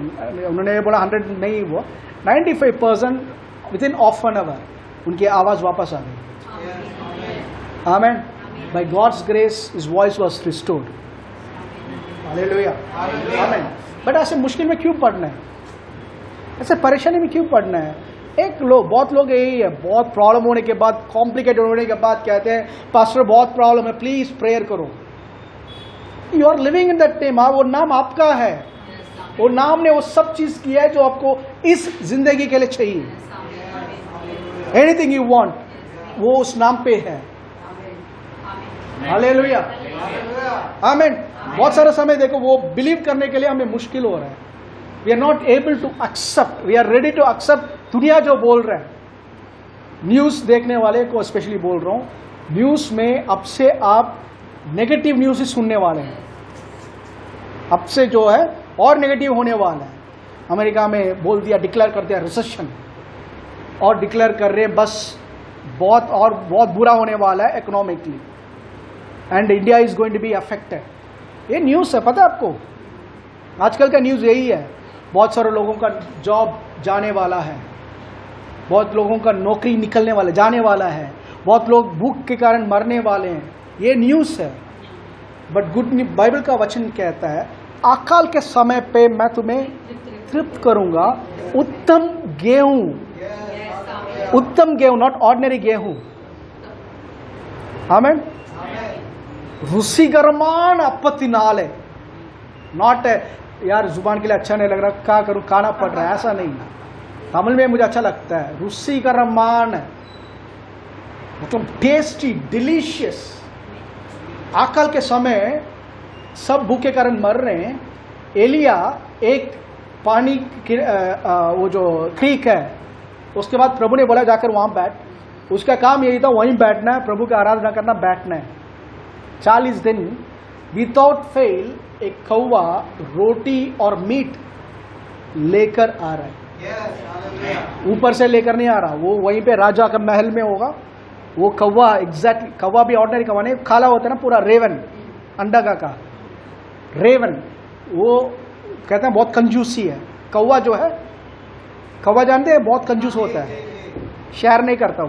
उन्होंने बोला 100 नहीं, वो 95% with in half an hour उनकी आवाज वापस आ गई। आमीन। By God's grace his voice was restored. Hallelujah. आमीन। बट ऐसे मुश्किल में क्यों पढ़ना है, ऐसे परेशानी में क्यों पढ़ना है? बहुत लोग यही है, बहुत प्रॉब्लम होने के बाद, कॉम्प्लिकेटेड होने के बाद कहते हैं पास्टर बहुत प्रॉब्लम है, प्लीज प्रेयर करो। You are living in that name, वो नाम आपका है, वो नाम ने वो सब चीज किया है जो आपको इस जिंदगी के लिए चाहिए। एनीथिंग यू वांट वो उस नाम पे है। हालेलुया। आमीन। बहुत सारा समय देखो वो बिलीव करने के लिए हमें मुश्किल हो रहा है। We are not able to accept, we are ready to accept दुनिया जो बोल रहा है। न्यूज देखने वाले को स्पेशली बोल रहा हूं, न्यूज में अब से आप नेगेटिव न्यूज ही सुनने वाले हैं। अब से जो है और नेगेटिव होने वाला है। अमेरिका में बोल दिया, डिक्लेयर कर दिया रिसेशन, और डिक्लेयर कर रहे बस बहुत बुरा होने वाला है economically, and India is going to be affected. ये न्यूज़ है, पता है आपको? आजकल का न्यूज़ यही है। बहुत सारे लोगों का जॉब जाने वाला है, बहुत लोगों का नौकरी निकलने वाला जाने वाला है, बहुत लोग भूख के कारण मरने वाले हैं। ये न्यूज़ है। बट गुड न्यूज़, बाइबल का वचन कहता है अकाल के समय पे मैं तुम्हें तृप्त करूंगा उत्तम गेहूं, नॉट ऑर्डिनरी गेहूं। आमीन। रुचिकरमान अपत्ति नाल है, नॉट यार जुबान के लिए अच्छा नहीं लग रहा, क्या करूं, खाना पड़ रहा है, ऐसा नहीं। तमिल में मुझे अच्छा लगता है, रुचिकरमान, मतलब टेस्टी, डिलीशियस। आकाल के समय सब भूख के कारण मर रहे हैं। एलिया एक पानी वो जो क्रीक है, उसके बाद प्रभु ने बोला जाकर वहां बैठ। उसका काम यही था, वहीं बैठना है, प्रभु की आराधना करना, बैठना है। 40 दिन विदाउट फेल एक कौवा रोटी और मीट लेकर आ रहा है। ऊपर से लेकर नहीं आ रहा, वो वहीं पे राजा का महल में होगा। वो कौवा एग्जैक्टली, कौवा भी ऑर्डिनरी कौवा नहीं, काला होता है ना पूरा, रेवन, अंडा का रेवन। वो कहते हैं बहुत कंजूसी है कौवा जो है। कौवा जानते हैं, बहुत कंजूस होता है, शेयर नहीं करता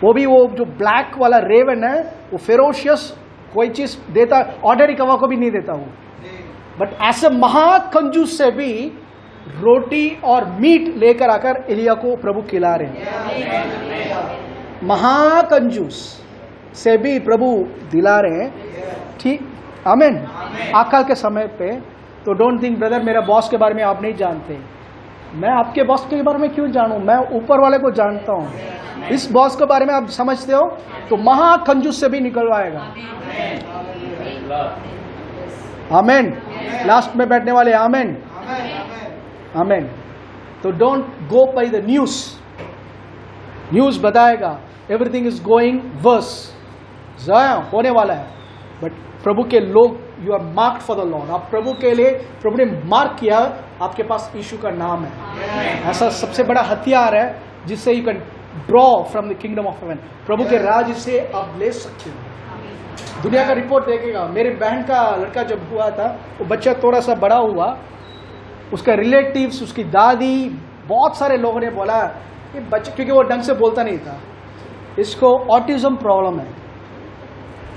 वो भी। वो जो ब्लैक वाला रेवन है वो फेरोशियस, कोई चीज देता, ऑर्डिनरी कौवा को भी नहीं देता वो। बट ऐसे महाकंजूस से भी रोटी और मीट लेकर आकर एलिया को प्रभु खिला रहे हैं। महाकंजूस से भी प्रभु दिला रहे हैं, ठीक। आमीन। आकाल के समय पे तो डोंट थिंक ब्रदर मेरा बॉस के बारे में आप नहीं जानते। मैं आपके बॉस के बारे में क्यों जानूं? मैं ऊपर वाले को जानता हूं। इस बॉस के बारे में आप समझते हो तो महाकंजूस से भी निकलवाएगा। आमीन। लास्ट में बैठने वाले, आमीन आमीन। तो don't go by the news बताएगा एवरीथिंग इज गोइंग वर्स, होने वाला है। बट प्रभु के लोग, you are marked for the Lord. आप प्रभु के लिए, प्रभु ने मार्क किया, आपके पास यीशु का नाम है। ऐसा सबसे बड़ा हथियार है जिससे you can draw from the kingdom of heaven. प्रभु के राज से आप ले सकते हो। दुनिया का रिपोर्ट देखेगा। मेरी बहन का लड़का जब हुआ था, वो बच्चा थोड़ा सा बड़ा हुआ, उसका रिलेटिव्स, उसकी दादी, बहुत सारे लोगों ने बोला ये बच्चे, क्योंकि वो ढंग से बोलता नहीं था, इसको ऑटिज्म प्रॉब्लम है।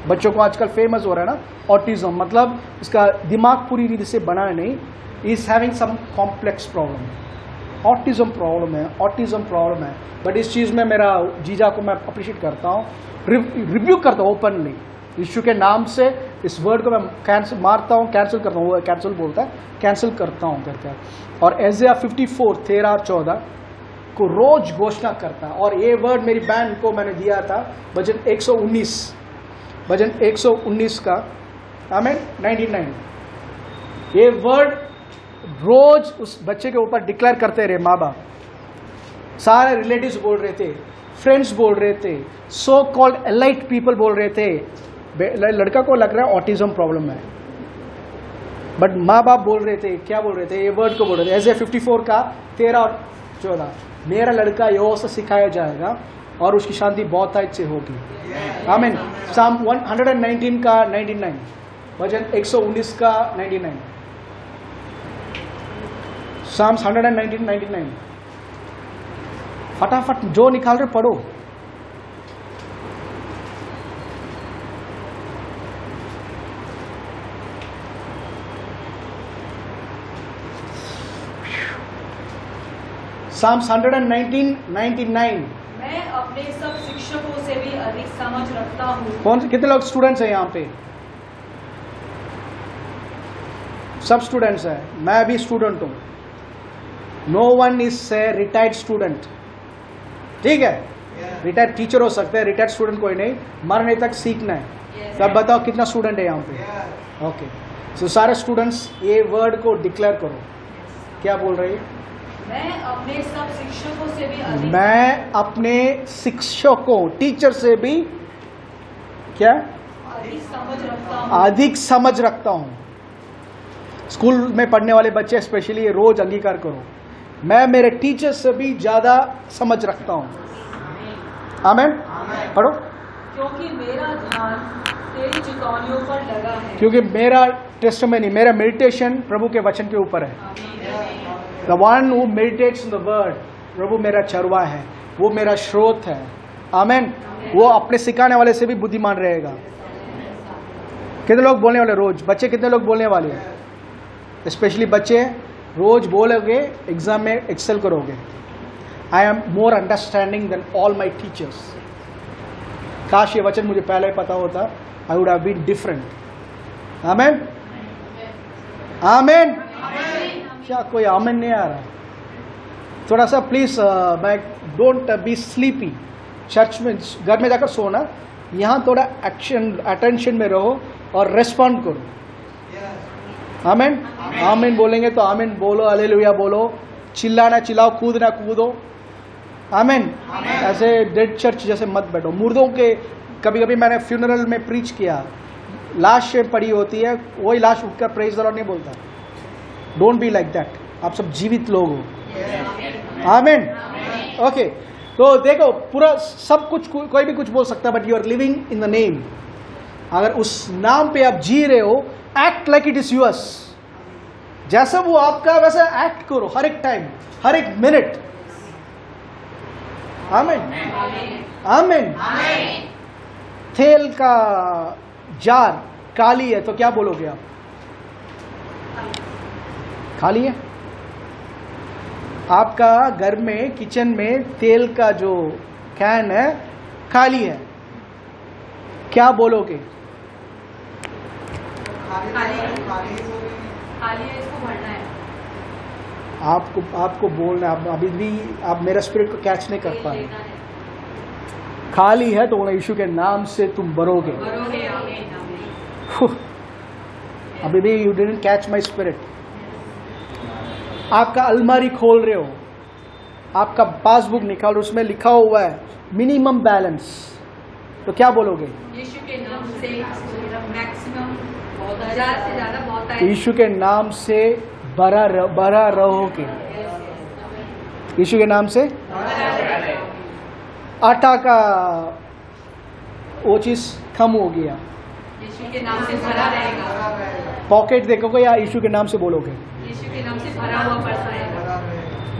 बच्चों को आजकल फेमस हो रहा है ना ऑटिज्म, मतलब इसका दिमाग पूरी रीति से बना नहीं, is having some complex problem. Autism problem है। बट इस चीज़ में मेरा जीजा को मैं अप्रिशिएट करता हूँ, रिव्यू करता हूँ ओपनली। यीशु के नाम से इस वर्ड को मैं कैंसिल मारता हूँ, कैंसिल करता हूँ, वो कैंसिल बोलता है, कैंसिल करता हूँ करके। और एज़िया 54 13 और 14 को रोज घोषणा करता है। और ये वर्ड मेरी बहन को मैंने दिया था, भजन 119 का, आमीन 99। ये वर्ड रोज उस बच्चे के ऊपर डिक्लेयर करते रहे माँ बाप। सारे रिलेटिव्स बोल रहे थे, फ्रेंड्स बोल रहे थे, सो कॉल्ड एलाइट पीपल बोल रहे थे लड़का को लग रहा है ऑटिज्म प्रॉब्लम है। बट माँ बाप बोल रहे थे, क्या बोल रहे थे? ये वर्ड को बोल रहे थे, एज़िया 54 का 13 और 14, मेरा लड़का यहोवा से सिखाया जाएगा और उसकी शांति बहुत से होगी। आमीन। साम 119 का 99, भजन 119 का 99, साम्स 119-99। फटाफट जो निकाल रहे पढ़ो। साम्स 119-99। मैं अपने सब शिक्षकों से भी अधिक समझ रखता हूँ। कौन, कितने लोग स्टूडेंट्स हैं यहाँ पे? सब स्टूडेंट्स हैं, मैं भी स्टूडेंट हूँ। No one is a retired student, ठीक है? रिटायर्ड टीचर हो सकते हैं, रिटायर्ड स्टूडेंट कोई नहीं, मरने तक सीखना है। तो अब बताओ कितना स्टूडेंट है यहाँ पे? ओके, सो सारे स्टूडेंट्स ये वर्ड को डिक्लेयर करो। क्या बोल रही है? मैं अपने सब शिक्षकों से भी अधिक, मैं अपने शिक्षकों, टीचर से भी क्या अधिक समझ रखता हूँ। अधिक समझ रखता हूँ। स्कूल में पढ़ने वाले बच्चे स्पेशली ये रोज अंगीकार करो, मैं मेरे टीचर से भी ज्यादा समझ रखता हूँ। आमेन। पढ़ो। क्योंकि मेरा ध्यान तेरी चितौनियों पर लगा है। क्योंकि मेरा टेस्टमनी, मेरा मेडिटेशन प्रभु के वचन के ऊपर है। The one who meditates in the word, प्रभु मेरा चरवा है, वो मेरा स्रोत है। आमेन। वो अपने सिखाने वाले से भी बुद्धिमान रहेगा। कितने लोग बोलने वाले रोज? बच्चे कितने लोग बोलने वाले हैं? स्पेशली बच्चे रोज बोलोगे, एग्जाम में एक्सेल करोगे। I am more understanding than all my teachers. काश ये वचन मुझे पहले पता होता, I would have been different. Amen, amen. क्या कोई आमेन नहीं आ रहा? थोड़ा सा please don't be sleepy. Church में, घर में जाकर सोना, यहाँ थोड़ा एक्शन अटेंशन में रहो और रेस्पॉन्ड करो। आमेन, आमेन बोलेंगे तो आमेन बोलो, हालेलुया बोलो, चिल्लाना चिल्लाओ, कूदना कूदो। आमेन। ऐसे डेड चर्च जैसे मत बैठो। मुर्दों के, कभी कभी मैंने फ्यूनरल में प्रीच किया, लाश पड़ी होती है, वही लाश उठकर प्रेज द लॉर्ड नहीं बोलता। Don't be like that. आप सब जीवित लोग हो। आमेन। ओके, तो देखो पूरा सब कुछ, कोई भी कुछ बोल सकता है, but you are living in the name. अगर उस नाम पे आप जी रहे हो, act like it is yours. जैसा वो आपका वैसा एक्ट करो, हर एक टाइम, हर एक मिनट। आमेन, आमेन। तेल का जार काली है तो क्या बोलोगे आप? खाली है। आपका घर में, किचन में तेल का जो कैन है खाली है, क्या बोलोगे? खाली है, इसको भरना है। आपको बोलना है। अभी भी आप मेरा स्पिरिट को कैच नहीं कर पा रहे। खाली है तो यीशु के नाम से तुम भरोगे। अभी भी you didn't catch my spirit. आपका अलमारी खोल रहे हो, आपका पासबुक निकाल, उसमें लिखा हुआ है मिनिमम बैलेंस, तो क्या बोलोगे? यीशु के नाम से मैक्सिमम, ज़्यादा से ज़्यादा बहुत है। यीशु के नाम से भरा रहोगे। यीशु के नाम से आटा का वो चीज कम हो गया, यीशु के नाम से भरा रहेगा। पॉकेट देखोगे या यीशु के नाम से बोलोगे? यीशु के नाम से भरा हुआ पर्स आएगा।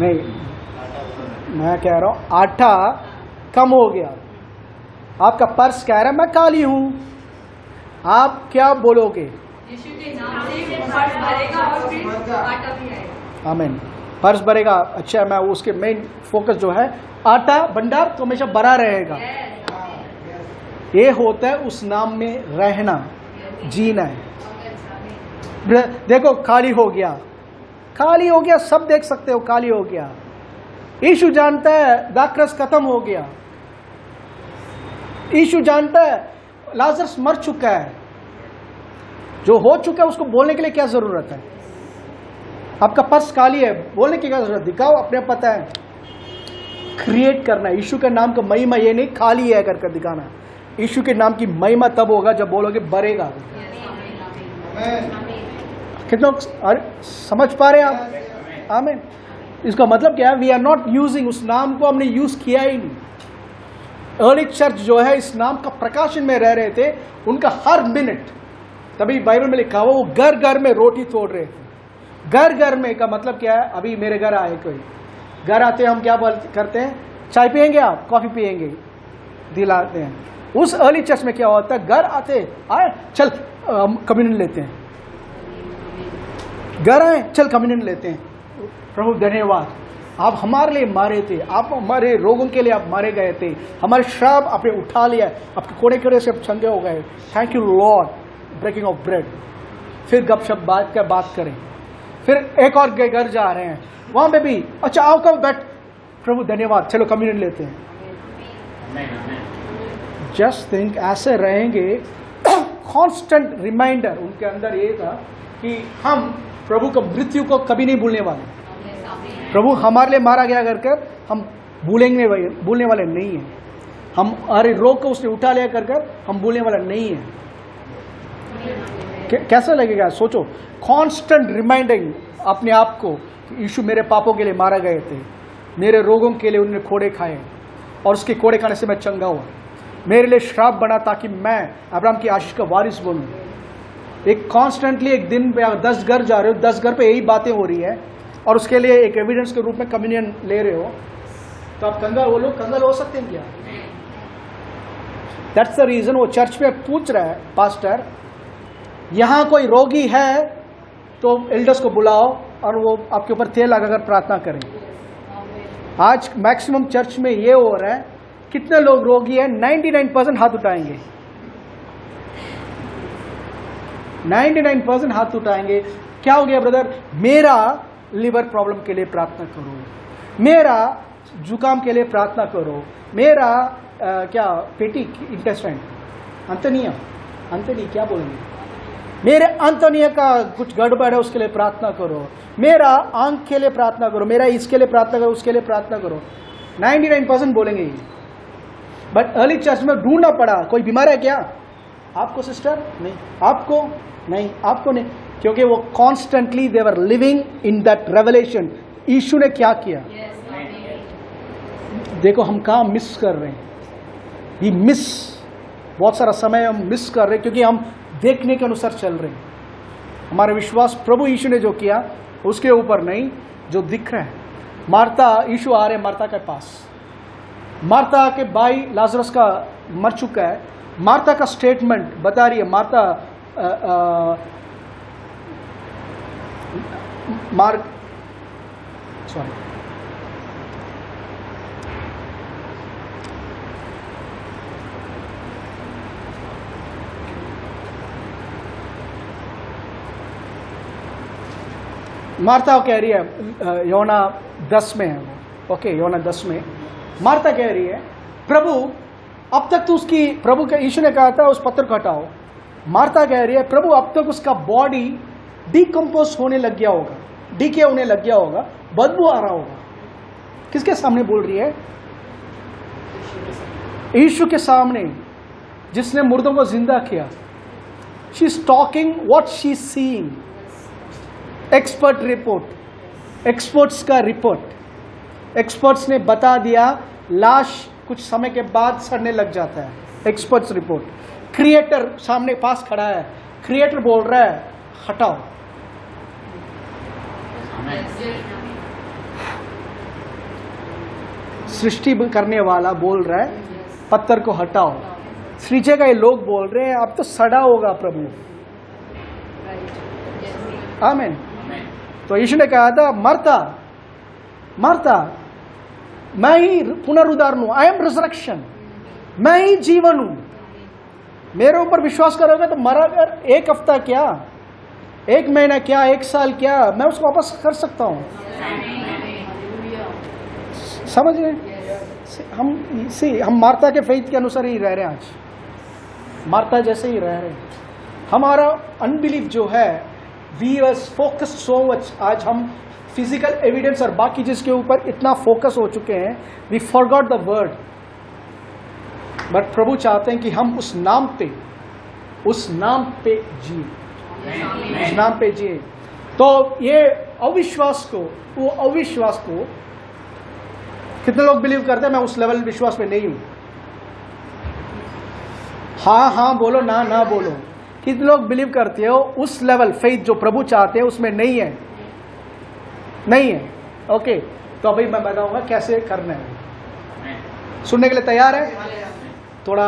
नहीं, मैं कह रहा हूं आटा कम हो गया, आपका पर्स कह रहा है मैं खाली हूं, आप क्या बोलोगे? यीशु के नाम से पर्स भरेगा और फिर आटा भी आएगा। आमीन। पर्स भरेगा। अच्छा, मैं उसके मेन फोकस जो है आटा भंडार तो हमेशा भरा रहेगा। ये होता है उस नाम में रहना, जीना है। देखो खाली हो गया, खाली हो गया, सब देख सकते हो खाली हो गया। यीशु जानता है दाखरस खत्म हो गया, यीशु जानता है लाजरस मर चुका है। जो हो चुका है उसको बोलने के लिए क्या जरूरत है? आपका पर्स खाली है, बोलने की क्या जरूरत? दिखाओ, अपने पता है। क्रिएट करना है यीशु के नाम का महिमा, ये नहीं खाली है करके दिखाना। यीशु के नाम की महिमा तब होगा जब बोलोगे भरेगा। कितना समझ पा रहे हैं आप? आमीन। इसका मतलब क्या है? वी आर नॉट यूजिंग, उस नाम को हमने यूज किया ही नहीं। अर्ली चर्च जो है इस नाम का प्रकाशन में रह रहे थे, उनका हर मिनट, तभी बाइबल में लिखा हुआ वो घर घर में रोटी तोड़ रहे थे। घर घर में का मतलब क्या है? अभी मेरे घर आए कोई, घर आते हम क्या करते हैं? चाय पियेंगे आप, कॉफी पियेंगे, दिलाते हैं। उस अर्ली चर्च में क्या होता है? घर आते आए, चल कम्युनियन लेते हैं। घर आए, चल कम्युनियन लेते हैं। प्रभु धन्यवाद, आप हमारे लिए मारे थे, आप हमारे रोगों के लिए आप मारे गए थे, हमारे श्राप आपने उठा लिया, आपके कोड़े कोड़े से चंगे हो गए। Thank you Lord. Breaking of bread. फिर गपशप बात करें, फिर एक और घर जा रहे हैं, वहां पे भी अच्छा आओ कब बैठ, प्रभु धन्यवाद, चलो कम्युनियन लेते हैं। जस्ट थिंक, ऐसे रहेंगे। कांस्टेंट रिमाइंडर उनके अंदर ये था कि हम प्रभु का मृत्यु को कभी नहीं भूलने वाले। प्रभु हमारे लिए मारा गया कर हम भूलने वाले नहीं है। हम हमारे रोग को उसने उठा लिया कर हम भूलने वाला नहीं है। कैसा लगेगा? सोचो, कांस्टेंट रिमाइंडिंग अपने आप को, यीशु मेरे पापों के लिए मारा गए थे, मेरे रोगों के लिए उन्होंने खोड़े खाए, और उसके कोड़े खाने से मैं चंगा हुआ। मेरे लिए श्राप बना ताकि मैं अब्राहम की आशीष का वारिस बनूं। एक कॉन्स्टेंटली एक दिन पे 10 घर जा रहे हो, 10 घर पे यही बातें हो रही है और उसके लिए एक एविडेंस के रूप में कम्युनियन ले रहे हो, तो आप कंगाल, वो लोग कंगाल हो सकते हैं क्या? दैट्स द रीजन वो चर्च में पूछ रहा है, पास्टर यहां कोई रोगी है तो एल्डर्स को बुलाओ और वो आपके ऊपर तेल लगाकर प्रार्थना करें। आज मैक्सिमम चर्च में ये हो रहा है, कितने लोग रोगी है? 99% हाथ उठाएंगे, 99% हाथ उठाएंगे। क्या हो गया ब्रदर? मेरा लिवर प्रॉब्लम के लिए प्रार्थना करो, मेरा जुकाम के लिए प्रार्थना करो, मेरा क्या पेटी इंटेस्टाइन अंतनीय क्या बोलेंगे, मेरे अंतनीय का कुछ गड़बड़ है उसके लिए प्रार्थना करो, मेरा आंख के लिए प्रार्थना करो, मेरा इसके लिए प्रार्थना करो, उसके लिए प्रार्थना करो। 99% बोलेंगे ये। बट अर्ली चर्च में ढूंढना पड़ा, कोई बीमार है क्या? आपको सिस्टर? नहीं। आपको? नहीं। आपको नहीं, क्योंकि वो constantly they were living in that revelation. यीशु ने क्या किया? देखो हम कहाँ मिस कर रहे हैं, ये मिस, बहुत सारा समय हम मिस कर रहे हैं क्योंकि हम देखने के अनुसार चल रहे हैं। हमारा विश्वास प्रभु यीशु ने जो किया उसके ऊपर नहीं, जो दिख रहा है। मार्ता, यीशु आ रहे मार्ता के पास, मार्ता के भाई लाजरस का मर चुका है। मार्ता का स्टेटमेंट बता रही है, मार्ता मार्ता कह रही है, योना 10 में है वो, ओके, योना 10 में मार्ता कह रही है, प्रभु अब तक तो उसकी, प्रभु के यीशु ने कहा था उस पत्थर को हटाओ। मार्ता कह रही है, प्रभु अब तक उसका बॉडी डिकम्पोज होने लग गया होगा, डीके होने लग गया होगा, बदबू आ रहा होगा। किसके सामने बोल रही है? यीशु के सामने, जिसने मुर्दों को जिंदा किया। She is talking what she is seeing. Expert report, experts का रिपोर्ट, एक्सपर्ट्स ने बता दिया लाश कुछ समय के बाद सड़ने लग जाता है। Experts report. क्रिएटर सामने पास खड़ा है, क्रिएटर बोल रहा है हटाओ। सृष्टि करने वाला बोल रहा है पत्थर को हटाओ। सृष्टि का ये लोग बोल रहे हैं अब तो सड़ा होगा प्रभु। आमीन। तो यीशु ने कहा था, मार्ता मार्ता, मैं ही पुनरुद्धार हूं, आई एम रिजरेक्शन, मैं ही जीवन हूं। मेरे ऊपर विश्वास करोगे तो मरा कर 1 हफ्ता क्या, 1 महीना क्या, 1 साल क्या, मैं उसको वापस कर सकता हूं। समझ रहे? हम मार्ता के फेथ के अनुसार ही रह रहे हैं आज, मार्ता जैसे ही रह रहे हैं। हमारा अनबिलीफ जो है, we are focused so much, आज हम फिजिकल एविडेंस और बाकी चीज के ऊपर इतना फोकस हो चुके हैं, we forgot the word. But प्रभु चाहते हैं कि हम उस नाम पे जिए, उस नाम पे जिए। तो ये अविश्वास को, वो अविश्वास को कितने लोग बिलीव करते हैं? मैं उस लेवल विश्वास में नहीं हूं। हाँ हाँ बोलो, ना ना बोलो। कितने लोग बिलीव करते हो उस लेवल फेथ जो प्रभु चाहते हैं उसमें नहीं है? नहीं है। ओके, तो अभी मैं बताऊंगा कैसे करना है। सुनने के लिए तैयार है? थोड़ा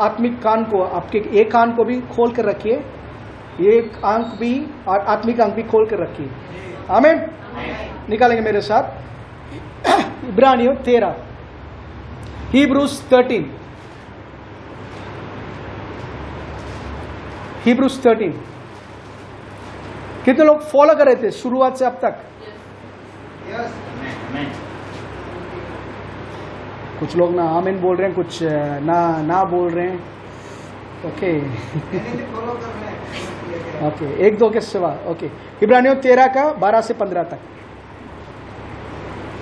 आत्मिक कान को, आपके एक कान को भी खोल कर रखिए, एक आंख भी और आत्मिक आंख भी खोल कर रखिए। आमीन। निकालेंगे मेरे साथ इब्रानियों 13, हीब्रूज 13, हीब्रूज 13। कितने लोग फॉलो कर रहे थे शुरुआत से अब तक? कुछ लोग ना आमीन बोल रहे हैं, कुछ ना बोल रहे हैं। ओके ओके, 1-2 के सिवा। ओके, इब्रानियों 13 का 12 से 15 तक।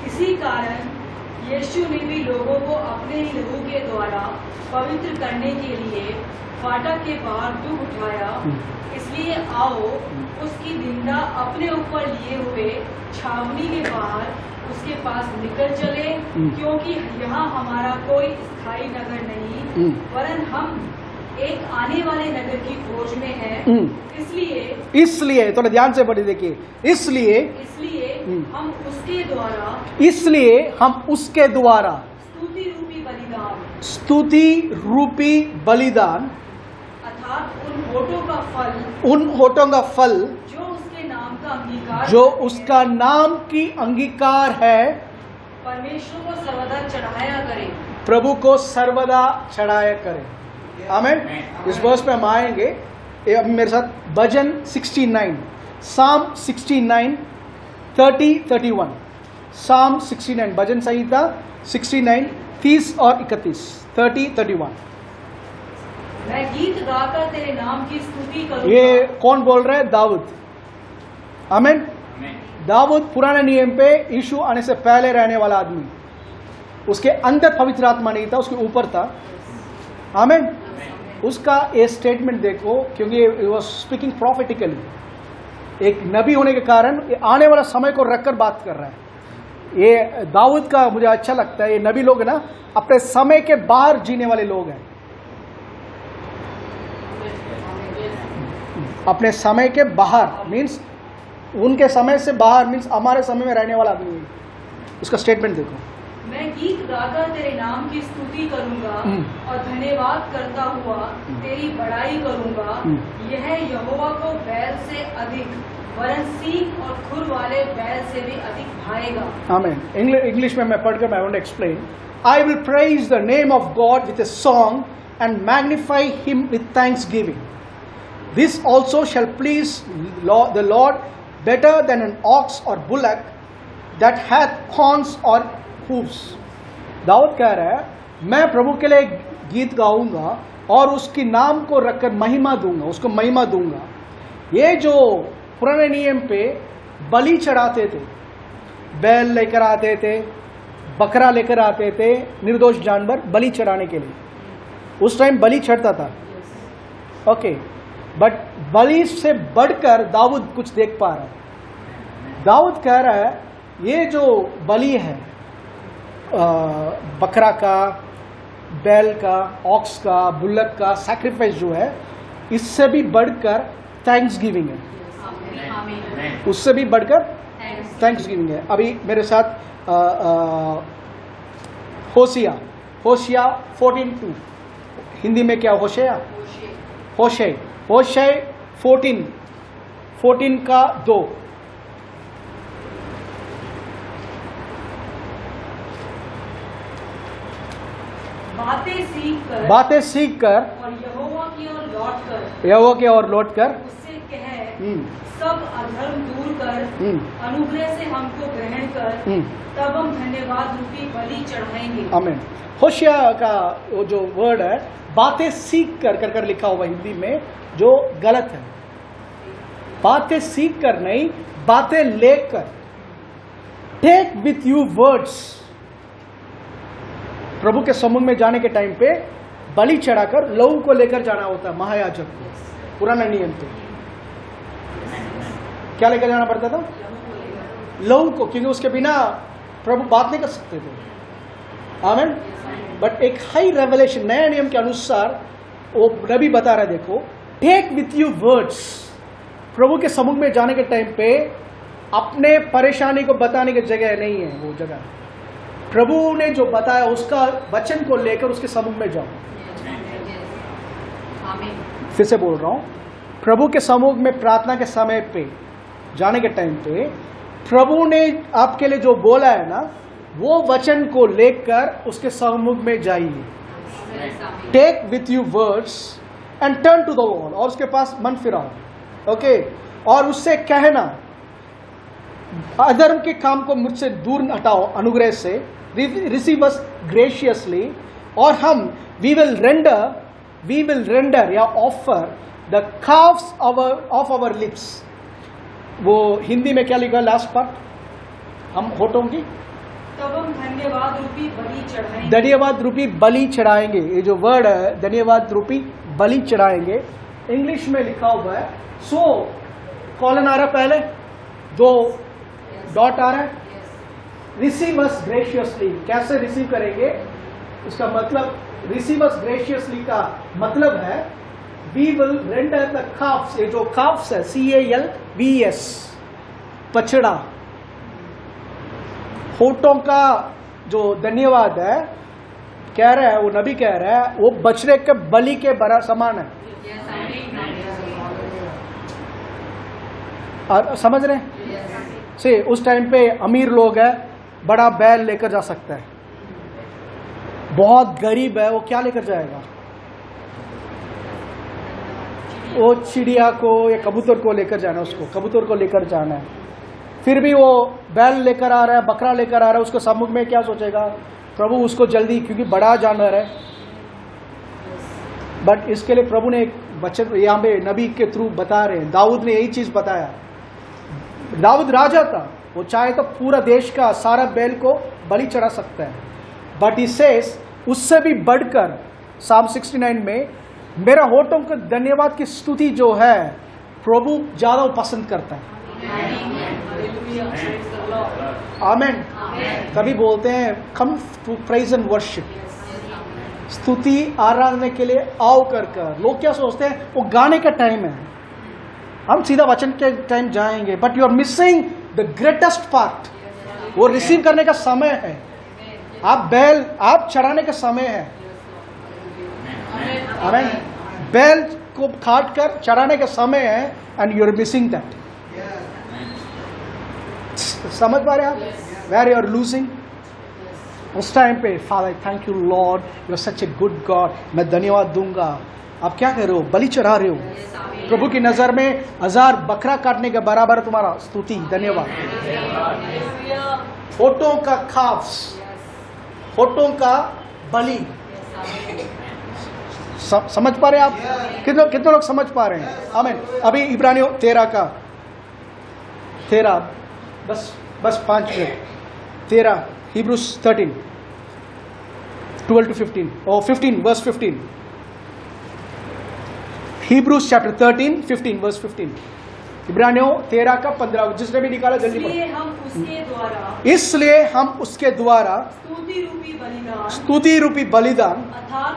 इसी कारण यीशु ने भी लोगों को अपने ही लहू के द्वारा पवित्र करने के लिए फाटक के बाहर दुख उठाया। इसलिए आओ उसकी निंदा अपने ऊपर लिए हुए छावनी के बाहर उसके पास निकल चले, क्योंकि यहाँ हमारा कोई स्थायी नगर नहीं, वरन हम एक आने वाले नगर की खोज में हैं। इसलिए थोड़ा ध्यान से पढ़िए, देखिए, इसलिए हम उसके द्वारा स्तुति रूपी बलिदान अर्थात उन होठों का फल जो जो उसके नाम का अंगीकार उसका नाम की अंगीकार है, परमेश्वर को सर्वदा चढ़ाया करें। प्रभु को सर्वदा चढ़ाया करें। आमीन। इस वर्ष पे हम आएंगे। अब मेरे साथ भजन 69, साम 69, 30-31, साम 69, भजन संहिता 69, 30 और 31, 30-31। मैं गीत गाकर तेरे नाम की स्तुति करूंगा। ये कौन बोल रहा है? दाऊद। आमीन। दाऊद पुराने नियम पे यीशु आने से पहले रहने वाला आदमी, उसके अंदर पवित्र आत्मा नहीं था, उसके ऊपर था। आमीन। उसका ये स्टेटमेंट देखो, क्योंकि ही वाज स्पीकिंग प्रॉफिटिकली, एक नबी होने के कारण ये आने वाला समय को रखकर बात कर रहा है। ये दाऊद का मुझे अच्छा लगता है। ये नबी लोग ना अपने समय के बाहर जीने वाले लोग हैं, अपने समय के बाहर मीन्स उनके समय से बाहर मीन्स हमारे समय में रहने वाला आदमी। उसका स्टेटमेंट देखो, मैं गीत गाकर तेरे नाम की स्तुति करूंगा और धन्यवाद करता हुआ तेरी बड़ाई करूंगा। यह यहोवा को बैल से अधिक, वरन सींग और खुर वाले बैल से भी अधिक भाएगा। आमीन। इंग्लिश में मैं पढ़कर मैं want to explain. I will praise the name of God with a song and magnify him with thanksgiving. This also shall please the Lord better than an ox or bullock that hath horns or hooves. दाऊद कह रहा है, मैं प्रभु के लिए गीत गाऊंगा और उसकी नाम को रखकर महिमा दूंगा, उसको महिमा दूंगा। ये जो पुराने नियम पे बलि चढ़ाते थे, बैल लेकर आते थे, बकरा लेकर आते थे, निर्दोष जानवर बलि चढ़ाने के लिए, उस टाइम बलि चढ़ता था। ओके, बट बलि से बढ़कर दाऊद कुछ देख पा रहा है। दाऊद कह रहा है ये जो बलि है बकरा का, बैल का, ऑक्स का, बुल्लक का सैक्रिफाइस जो है, इससे भी बढ़कर थैंक्सगिविंग है, उससे भी बढ़कर थैंक्सगिविंग है। अभी मेरे साथ होशिया 14:2, हिंदी में क्या? होशे 14 का 2। बातें सीख कर और यहोवा की ओर लौट कर उससे कहे, सब अधर्म दूर कर, अनुग्रह से हमको ग्रहण कर, तब हम धन्यवाद रूपी बलि चढ़ाएंगे। आमीन। होशिया का वो जो वर्ड है बातें सीख कर लिखा हुआ हिंदी में, जो गलत है। बातें सीख कर नहीं, बातें लेकर। Take with you words. प्रभु के सम्मुख में जाने के टाइम पे बलि चढ़ाकर लहू को लेकर जाना होता है महायाजक को। पुराना नियम पे क्या लेकर जाना पड़ता था? लहू को, क्योंकि उसके बिना प्रभु बात नहीं कर सकते थे। आमीन। बट एक हाई रेवलेशन नया नियम के अनुसार वो नबी बता रहा है, देखो, टेक विथ यू वर्ड्स। प्रभु के सम्मुख में जाने के टाइम पे अपने परेशानी को बताने की जगह नहीं है, वो जगह प्रभु ने जो बताया उसका वचन को लेकर उसके सम्मुख में जाओ। फिर से बोल रहा हूं, प्रभु के सम्मुख में प्रार्थना के समय पे जाने के टाइम पे प्रभु ने आपके लिए जो बोला है ना, वो वचन को लेकर उसके सम्मुख में जाइए। Take with you words and turn to the Lord, और उसके पास मन फिराओ। ओके, और उससे कहना, अधर्म के काम को मुझसे दूर हटाओ अनुग्रह से, रिसीव अस ग्रेशियसली, और हम वी विल रेंडर या offer the calves of our lips. वो हिंदी में क्या लिखा लास्ट पार्ट? हम होठों की तब हम धन्यवाद रूपी बलि चढ़ाएंगे। धन्यवाद रूपी बलि चढ़ाएंगे। ये जो वर्ड है धन्यवाद रूपी बलि चढ़ाएंगे, इंग्लिश में लिखा हुआ है। सो कॉलन आ रहा है, पहले 2 डॉट आ रहा है। रिसीव अस ग्रेशियसली, कैसे रिसीव करेंगे उसका मतलब, रिसीव अस ग्रेशियसली का मतलब है we will render the calves. ये जो काफ्स है CALVS, पचड़ा, होठों का जो धन्यवाद है, कह रहा है वो नबी कह रहा है वो बछड़े के बलि के बरा समान है। और समझ रहे हैं से उस टाइम पे अमीर लोग है बड़ा बैल लेकर जा सकता है, बहुत गरीब है वो क्या लेकर जाएगा, वो चिड़िया को या कबूतर को लेकर जाना है, उसको कबूतर को लेकर जाना है। फिर भी वो बैल लेकर आ रहा है, बकरा लेकर आ रहा है, उसको सम्मुख में क्या सोचेगा, प्रभु उसको जल्दी, क्योंकि बड़ा जानवर है। बट इसके लिए प्रभु ने एक वचन यहाँ पे नबी के थ्रू बता रहे हैं, दाऊद ने यही चीज बताया। दाऊद राजा था, वो चाहे तो पूरा देश का सारा बैल को बलि चढ़ा सकता है, बट इसे उससे भी बढ़कर साम 69 में मेरा होठों का धन्यवाद की स्तुति जो है प्रभु ज्यादा पसंद करता है। आमेन। तभी बोलते हैं come to praise and worship, स्तुति आराधना के लिए आओ कर। लोग क्या सोचते हैं वो गाने का टाइम है, हम सीधा वचन के टाइम जाएंगे, but you are missing the greatest part. वो रिसीव करने का समय है, आप बैल आप चढ़ाने का समय है। आमेन। बैल को काट कर चढ़ाने का समय है and you are missing that. समझ पा रहे हैं आप वेर यू आर लूजिंग उस टाइम पे। Father thank you Lord, you are such a good God, मैं धन्यवाद दूंगा। आप क्या कर रहे हो, बलि चढ़ा रहे हो। प्रभु की नजर में 1000 बकरा काटने के बराबर तुम्हारा स्तुति धन्यवाद। होठों का खाफ्स, होठों का बलि। समझ पा रहे हैं आप, कितने लोग समझ पा रहे हैं। आमीन। अभी इब्रानियों 13 बस 5 minute. 13 Hebrews 13 12 to 15 or 15 verse 15। Hebrews chapter 13 15 verse 15। इब्रानियों 13 का 15, जिसने भी निकाला जल्दी पढ़ो। इसलिए हम उसके द्वारा स्तुति रूपी बलिदान अर्थात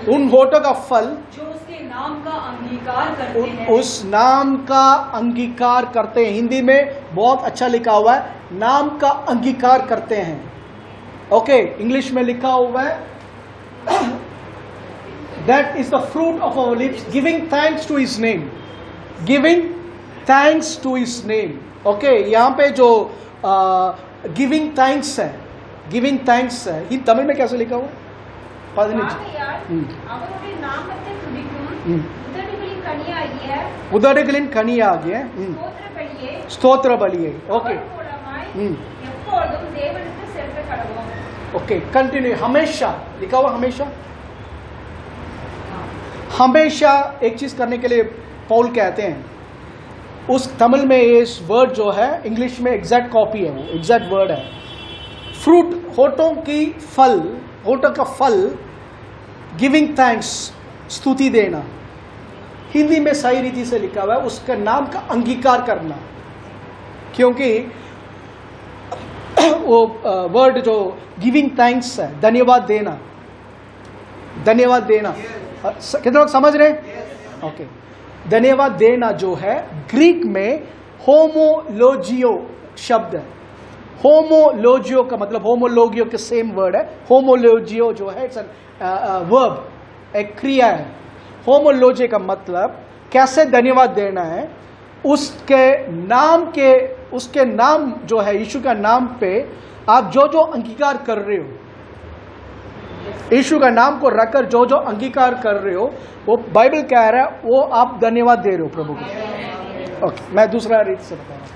उन होठों का फल जो उसके नाम का अंगीकार करते हैं, उस नाम का अंगीकार करते हैं। हिंदी में बहुत अच्छा लिखा हुआ है, नाम का अंगीकार करते हैं। ओके, इंग्लिश में लिखा हुआ है that is the fruit of our lips giving thanks to his name, giving thanks to his name. Okay, यहाँ पे जो गिविंग थैंक्स है, गिविंग थैंक्स है, ये तमिल में कैसे लिखा हुआ है? உதடுகளின் கனியாகிய ஸ்தோத்திர பலியை। Okay okay, continue. हमेशा लिखा हुआ, हमेशा। हमेशा एक चीज करने के लिए पौल कहते हैं, उस तमिल में इस वर्ड जो है इंग्लिश में एग्जैक्ट कॉपी है, वो एग्जैक्ट वर्ड है। फ्रूट, होठों की फल, होठों का फल, गिविंग थैंक्स, स्तुति देना। हिंदी में सही रीति से लिखा हुआ है उसका नाम का अंगीकार करना, क्योंकि वो वर्ड जो गिविंग थैंक्स है, धन्यवाद देना, धन्यवाद देना। कितने लोग समझ रहे हैं? ओके, धन्यवाद देना जो है ग्रीक में होमोलोजियो शब्द है। होमोलोजियो का मतलब होमोलोगियो के सेम वर्ड है। होमोलोजियो जो है इट्स वर्ब, एक क्रिया है। होमोलोजियो का मतलब कैसे धन्यवाद देना है, उसके नाम जो है, यीशु का नाम पे आप जो जो अंगीकार कर रहे हो, यीशु का नाम को रखकर जो जो अंगीकार कर रहे हो, वो बाइबल कह रहा है वो आप धन्यवाद दे रहे हो प्रभु को। ओके, मैं दूसरा रीति से बता रहा हूँ।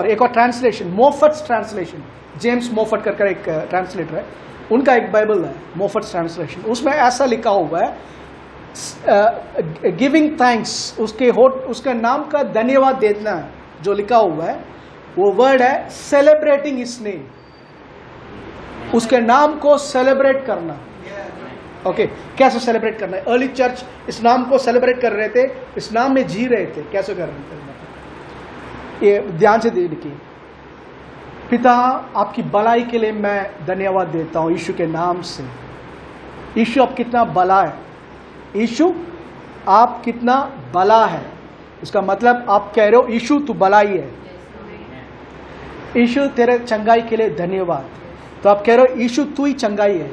एक और ट्रांसलेशन, मोफट्स ट्रांसलेशन, जेम्स मोफट कर एक ट्रांसलेटर है, उनका एक बाइबल है मोफट्स ट्रांसलेशन। उसमें ऐसा लिखा हुआ है गिविंग थैंक्स, उसका नाम का धन्यवाद देना जो लिखा हुआ है, वो वर्ड है सेलिब्रेटिंग हिज नेम, उसके नाम को सेलिब्रेट करना। ओके, कैसे सेलिब्रेट करना है? अर्ली चर्च इस नाम को सेलिब्रेट कर रहे थे, इस नाम में जी रहे थे। कैसे कर रहे थे? ये ध्यान से देखिए। पिता, आपकी भलाई के लिए मैं धन्यवाद देता हूं यीशु के नाम से। यीशु आप कितना भला है, यीशु आप कितना भला है। इसका मतलब आप कह रहे हो यीशु तू भलाई है, यीशु तेरे चंगाई के लिए धन्यवाद। तो आप कह रहे हो यीशु तू ही चंगाई है।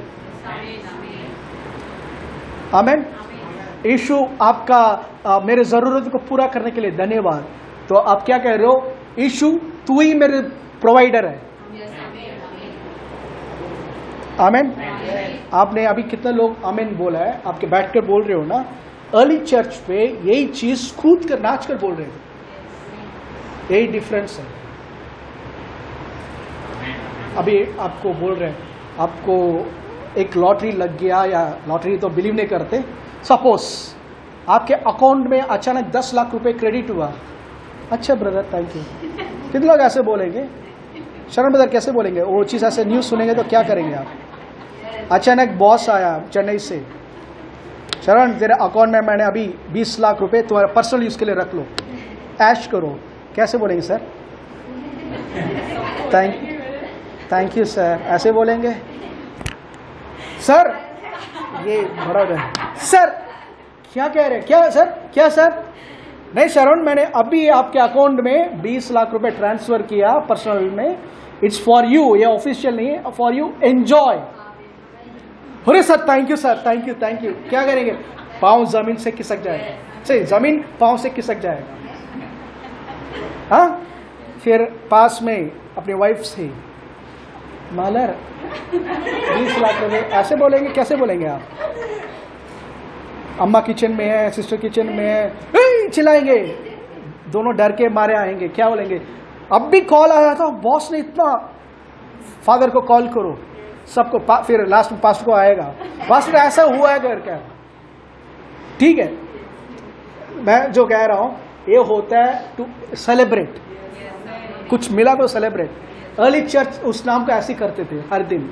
आमीन। यीशु आपका मेरे जरूरत को पूरा करने के लिए धन्यवाद। तो आप क्या कह रहे हो? यीशु तू ही मेरे प्रोवाइडर है। आमीन। आपने अभी कितने लोग आमीन बोला है? आपके बैठकर बोल रहे हो ना। अर्ली चर्च पे यही चीज कूद कर नाच कर बोल रहे थे। यही डिफरेंस है। अभी आपको बोल रहे हैं, आपको एक लॉटरी लग गया, या लॉटरी तो बिलीव नहीं करते, सपोज आपके अकाउंट में अचानक 10 लाख रुपए क्रेडिट हुआ। अच्छा ब्रदर, थैंक यू। कितने लोग ऐसे बोलेंगे? शरण ब्रदर कैसे बोलेंगे? वो चीज़ ऐसे न्यूज़ सुनेंगे तो क्या करेंगे आप? अचानक बॉस आया चेन्नई से, शरण तेरे अकाउंट में मैंने अभी 20 लाख रुपए तुम्हारे पर्सनल यूज के लिए रख लो, ऐश करो। कैसे बोलेंगे सर? थैंक यू सर, ऐसे बोलेंगे? सर ये बड़ा है सर, क्या कह रहे हैं? क्या सर? क्या सर? नहीं शरण, मैंने अभी आपके अकाउंट में 20 लाख रुपए ट्रांसफर किया पर्सनल में, इट्स फॉर यू, ये ऑफिशियल नहीं है, फॉर यू, एंजॉय। अरे sir thank you sir, thank you. क्या करेंगे? पाँव जमीन से खिसक जाएगा। सही, जमीन पाँव से खिसक जाएगा। हाँ, फिर पास में अपनी वाइफ से, मालर 20 लाख रुपए, ऐसे बोलेंगे? कैसे बोलेंगे आप? अम्मा किचन में है, सिस्टर किचन में है, चिल्लाएंगे, दोनों डर के मारे आएंगे। क्या बोलेंगे? अब भी कॉल आया था बॉस ने इतना, फादर को कॉल करो, सबको, फिर लास्ट में पास्टर को आएगा, पास्टर ऐसा हुआ है कर क्या। ठीक है, मैं जो कह रहा हूं ये होता है टू सेलिब्रेट, कुछ मिला तो सेलिब्रेट। अर्ली चर्च उस नाम को ऐसे करते थे हर दिन।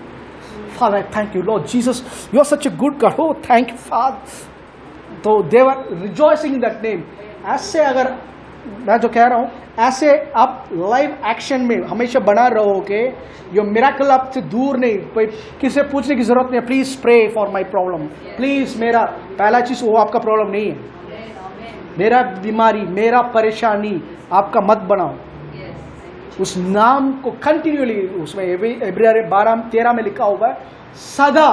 Father thank you Lord Jesus, you are such a good God, O thank you father. तो they were rejoicing that name. ऐसे अगर मैं जो कह रहा हूं, ऐसे आप लाइव एक्शन में हमेशा बना रहोगे, यो मिरेकल आपसे दूर नहीं, कोई किसी से पूछने की जरूरत नहीं, please pray for my problem, please. मेरा पहला चीज वो आपका प्रॉब्लम नहीं है, मेरा बीमारी, मेरा परेशानी आपका मत बनाओ। उस नाम को कंटिन्यूली, उसमें इब्रानी 12:13 में लिखा हुआ है, सदा,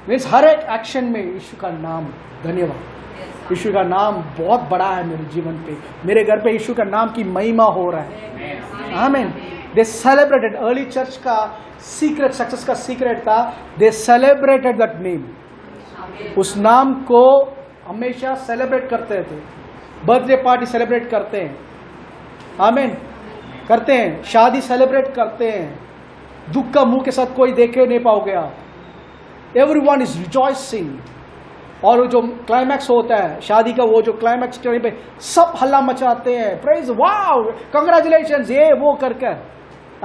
मीन्स हर एक एक्शन में यीशु का नाम। धन्यवाद, यीशु का नाम बहुत बड़ा है मेरे जीवन पे, मेरे घर पे यीशु का नाम की महिमा हो रहा है। आमीन। दे सेलिब्रेटेड, अर्ली चर्च का सीक्रेट, सक्सेस का सीक्रेट था, दे सेलिब्रेटेड दैट नेम। उस नाम को हमेशा सेलिब्रेट करते थे। बर्थडे पार्टी सेलिब्रेट करते हैं, आमीन, करते हैं। शादी सेलिब्रेट करते हैं। दुख का मुंह के साथ कोई देखे नहीं पाओगे आप। Everyone is rejoicing. और जो क्लाइमैक्स होता है शादी का, वो जो क्लाइमैक्स टाइम पे सब हल्ला मचाते हैं, प्रेज, वाओ, कंग्रेचुलेशंस, ये वो करके,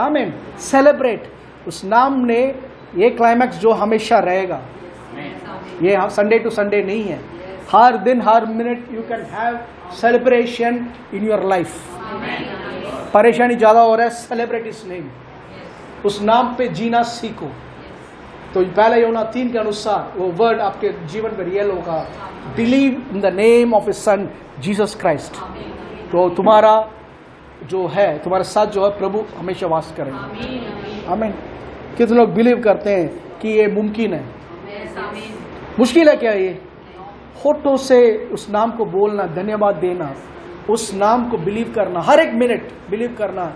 आमीन, सेलिब्रेट। उस नाम ने ये क्लाइमैक्स जो हमेशा रहेगा, ये संडे टू संडे नहीं है, हर दिन हर minute you can have celebration in your life. परेशानी ज्यादा हो रहा है, सेलिब्रेट इस नेम, उस नाम पे जीना सीखो। तो पहले यूहन्ना 3 के अनुसार वो वर्ड आपके जीवन में रियल होगा। Believe in the name of his son Jesus Christ. तो तुम्हारा जो है, तुम्हारे साथ जो है प्रभु हमेशा वास करेंगे। आमीन। कितने लोग बिलीव करते हैं कि ये मुमकिन है? मुश्किल है क्या ये? होठों से उस नाम को बोलना, धन्यवाद देना, उस नाम को बिलीव करना, हर एक मिनट बिलीव करना।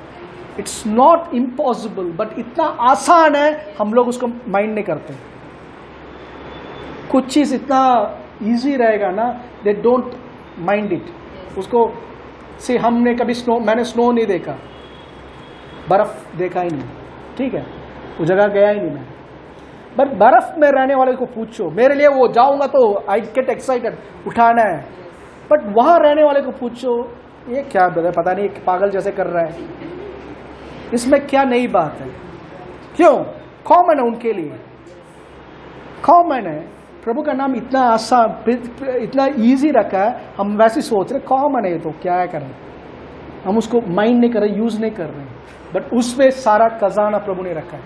इट्स नॉट इम्पॉसिबल, बट इतना आसान है, हम लोग उसको माइंड नहीं करते। कुछ चीज इतना इजी रहेगा ना, दे डोंट माइंड इट। उसको से हमने कभी मैंने स्नो नहीं देखा, बर्फ देखा ही नहीं, ठीक है, वो जगह गया ही नहीं मैं। बट बर्फ में रहने वाले को पूछो, मेरे लिए वो जाऊंगा तो आई गेट एक्साइटेड, उठाना है। बट वहां रहने वाले को पूछो, ये क्या ब्रदर, पता नहीं पागल जैसे कर रहा है, इसमें क्या नई बात है? क्यों? कॉमन है उनके लिए, कॉमन है। प्रभु का नाम इतना आसान, इतना इजी रखा है, हम वैसे सोच रहे कॉमन है तो क्या है करें, हम उसको माइंड नहीं कर रहे, यूज नहीं कर रहे, बट उसमें सारा खजाना प्रभु ने रखा है।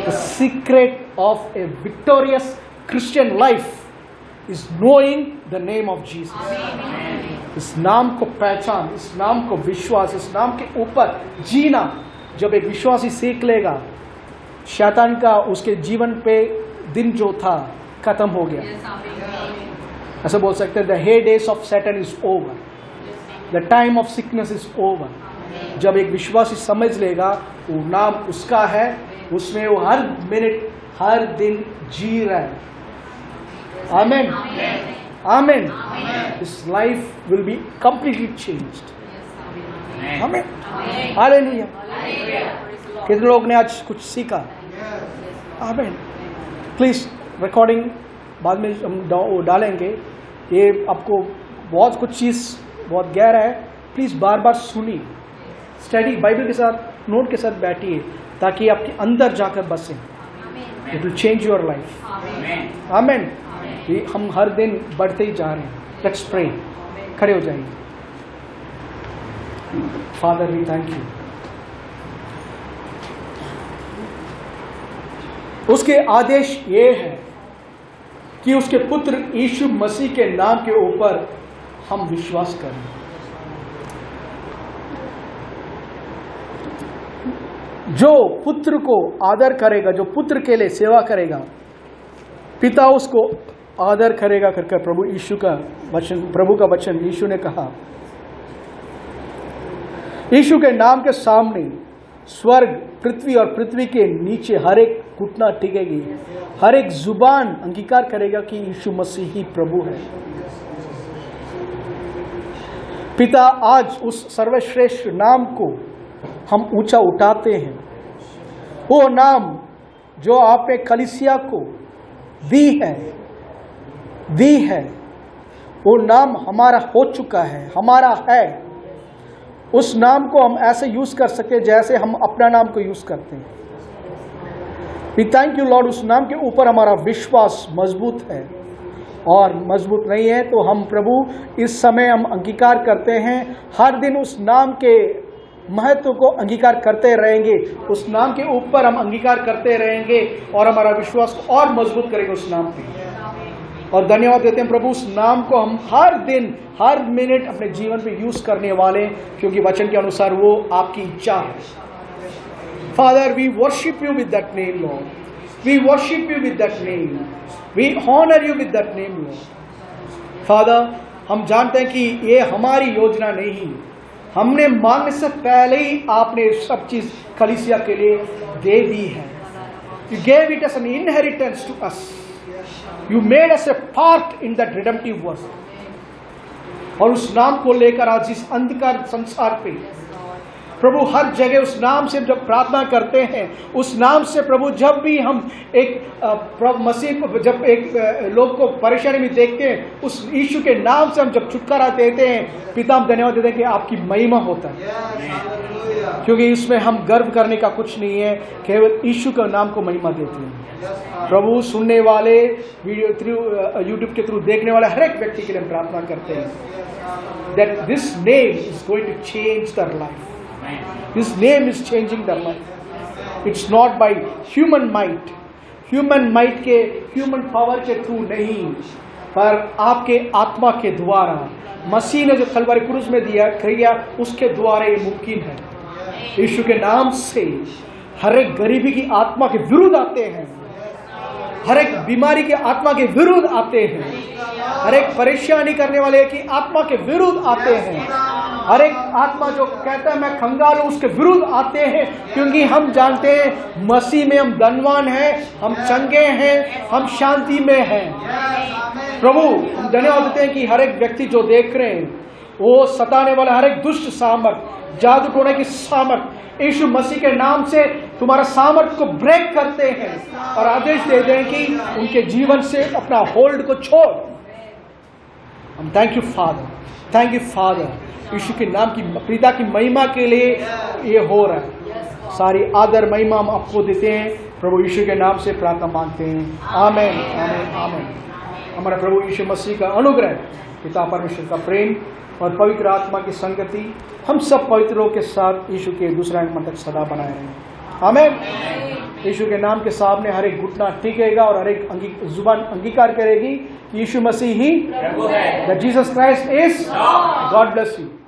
The secret of A victorious Christian life is knowing the name of Jesus. इस नाम को पहचान, इस नाम को विश्वास, इस नाम के ऊपर जीना जब एक विश्वासी सीख लेगा, शैतान का उसके जीवन पे दिन जो था खत्म हो गया। ऐसा बोल सकते हैं, द हे days of Satan is over, the time of sickness is over. जब एक विश्वासी समझ लेगा वो नाम उसका है, उसमें वो हर मिनट हर दिन जी रहा है। आमेन, आमेन। His life will be completely changed. Amen, hallelujah. कितने लोग ने आज कुछ सीखा? आमेन। प्लीज रिकॉर्डिंग बाद में हम डालेंगे, ये आपको बहुत कुछ चीज़ बहुत गहरा है, प्लीज़ बार बार सुनिए, स्टडी बाइबल के साथ, नोट के साथ बैठिए ताकि आपके अंदर जाकर बसे। It will change your life. Amen. हम हर दिन बढ़ते ही जा रहे हैं। Let's pray. खड़े हो जाइए। फादर वी थैंक यू, उसके आदेश ये है कि उसके पुत्र यीशु मसीह के नाम के ऊपर हम विश्वास करें। जो पुत्र को आदर करेगा, जो पुत्र के लिए सेवा करेगा, पिता उसको आदर करेगा करके प्रभु यीशु का वचन, प्रभु का वचन यीशु ने कहा। यीशु के नाम के सामने स्वर्ग, पृथ्वी और पृथ्वी के नीचे हर एक घुटना टिकेगी, हर एक जुबान अंगीकार करेगा कि यीशु मसीह ही प्रभु है। पिता, आज उस सर्वश्रेष्ठ नाम को हम ऊंचा उठाते हैं, वो नाम जो आपने कलीसिया को दी है, वो नाम हमारा हो चुका है, हमारा है। उस नाम को हम ऐसे यूज कर सके जैसे हम अपना नाम को यूज करते हैं। वी थैंक यू लॉर्ड, उस नाम के ऊपर हमारा विश्वास मजबूत है, और मजबूत नहीं है तो हम प्रभु इस समय हम अंगीकार करते हैं, हर दिन उस नाम के महत्व को अंगीकार करते रहेंगे, उस नाम के ऊपर हम अंगीकार करते रहेंगे और हमारा विश्वास को और मजबूत करेगा उस नाम पे। और धन्यवाद देते हैं प्रभु, उस नाम को हम हर दिन हर मिनट अपने जीवन पे यूज करने वाले, क्योंकि वचन के अनुसार वो आपकी इच्छा है। Father, we worship you with that name Lord, we worship you with that name, we honour you with that name Lord. Father, हम जानते हैं कि ये हमारी योजना नहीं, हमने मांगने से पहले ही आपने सब चीज कलीसिया के लिए दे दी है। You gave it as an inheritance to us, you made us a part in that redemptive work. और उस नाम को लेकर आज इस अंधकार संसार पे प्रभु हर जगह उस नाम से जब प्रार्थना करते हैं, उस नाम से प्रभु जब भी हम एक मसीह को, जब एक लोग को परेशानी में देखते हैं, उस यीशु के नाम से हम जब छुटकारा देते हैं, पिता हम धन्यवाद देते हैं कि आपकी महिमा होता है, क्योंकि इसमें हम गर्व करने का कुछ नहीं है, केवल यीशु का नाम को महिमा देते हैं। प्रभु, सुनने वाले, वीडियो थ्रू, यूट्यूब के थ्रू देखने वाले हर एक व्यक्ति के लिए हम प्रार्थना करते हैं that this name is going to change their life. His name is changing their life. It's not by human might. Human might के, human power के थ्रू नहीं, पर आपके आत्मा के द्वारा, मसीह ने जो कलवरी क्रूस में किया उसके द्वारा ये मुमकिन है। यीशु के नाम से हर एक गरीबी की आत्मा के विरुद्ध आते हैं, हर एक बीमारी के आत्मा के विरुद्ध आते हैं, हर एक परेशानी करने वाले की आत्मा के विरुद्ध आते हैं, हर एक आत्मा जो कहता है मैं कंगाल हूं उसके विरुद्ध आते हैं, क्योंकि हम जानते हैं मसीह में हम धनवान हैं, हम चंगे हैं, हम शांति में हैं। प्रभु, हम धन्यवाद देते हैं कि हर एक व्यक्ति जो देख रहे हैं, वो सताने वाला हर एक दुष्ट सामर्थ, जादू टोने की सामर्थ, यीशु मसीह के नाम से तुम्हारा सामर्थ को ब्रेक करते हैं और आदेश दे दें कि उनके जीवन से अपना होल्ड को छोड़। हम thank you father, thank you father. यीशु के नाम की पिता की महिमा के लिए ये हो रहा है। सारी आदर महिमा हम आपको देते हैं, प्रभु यीशु के नाम से प्रार्थना मांगते हैं। आमीन आमीन आमीन। हमारा प्रभु यीशु मसीह का अनुग्रह, पिता परमेश्वर का प्रेम और पवित्र आत्मा की संगति हम सब पवित्रों के साथ यीशु के दूसरे आगमन तक सदा बनाए रहें। आमीन। यीशु के नाम के सामने हर एक घुटना टिकेगा और हर एक जुबान अंगीकार करेगी कि यीशु मसीह ही प्रभु है। That Jesus Christ is God. God bless you.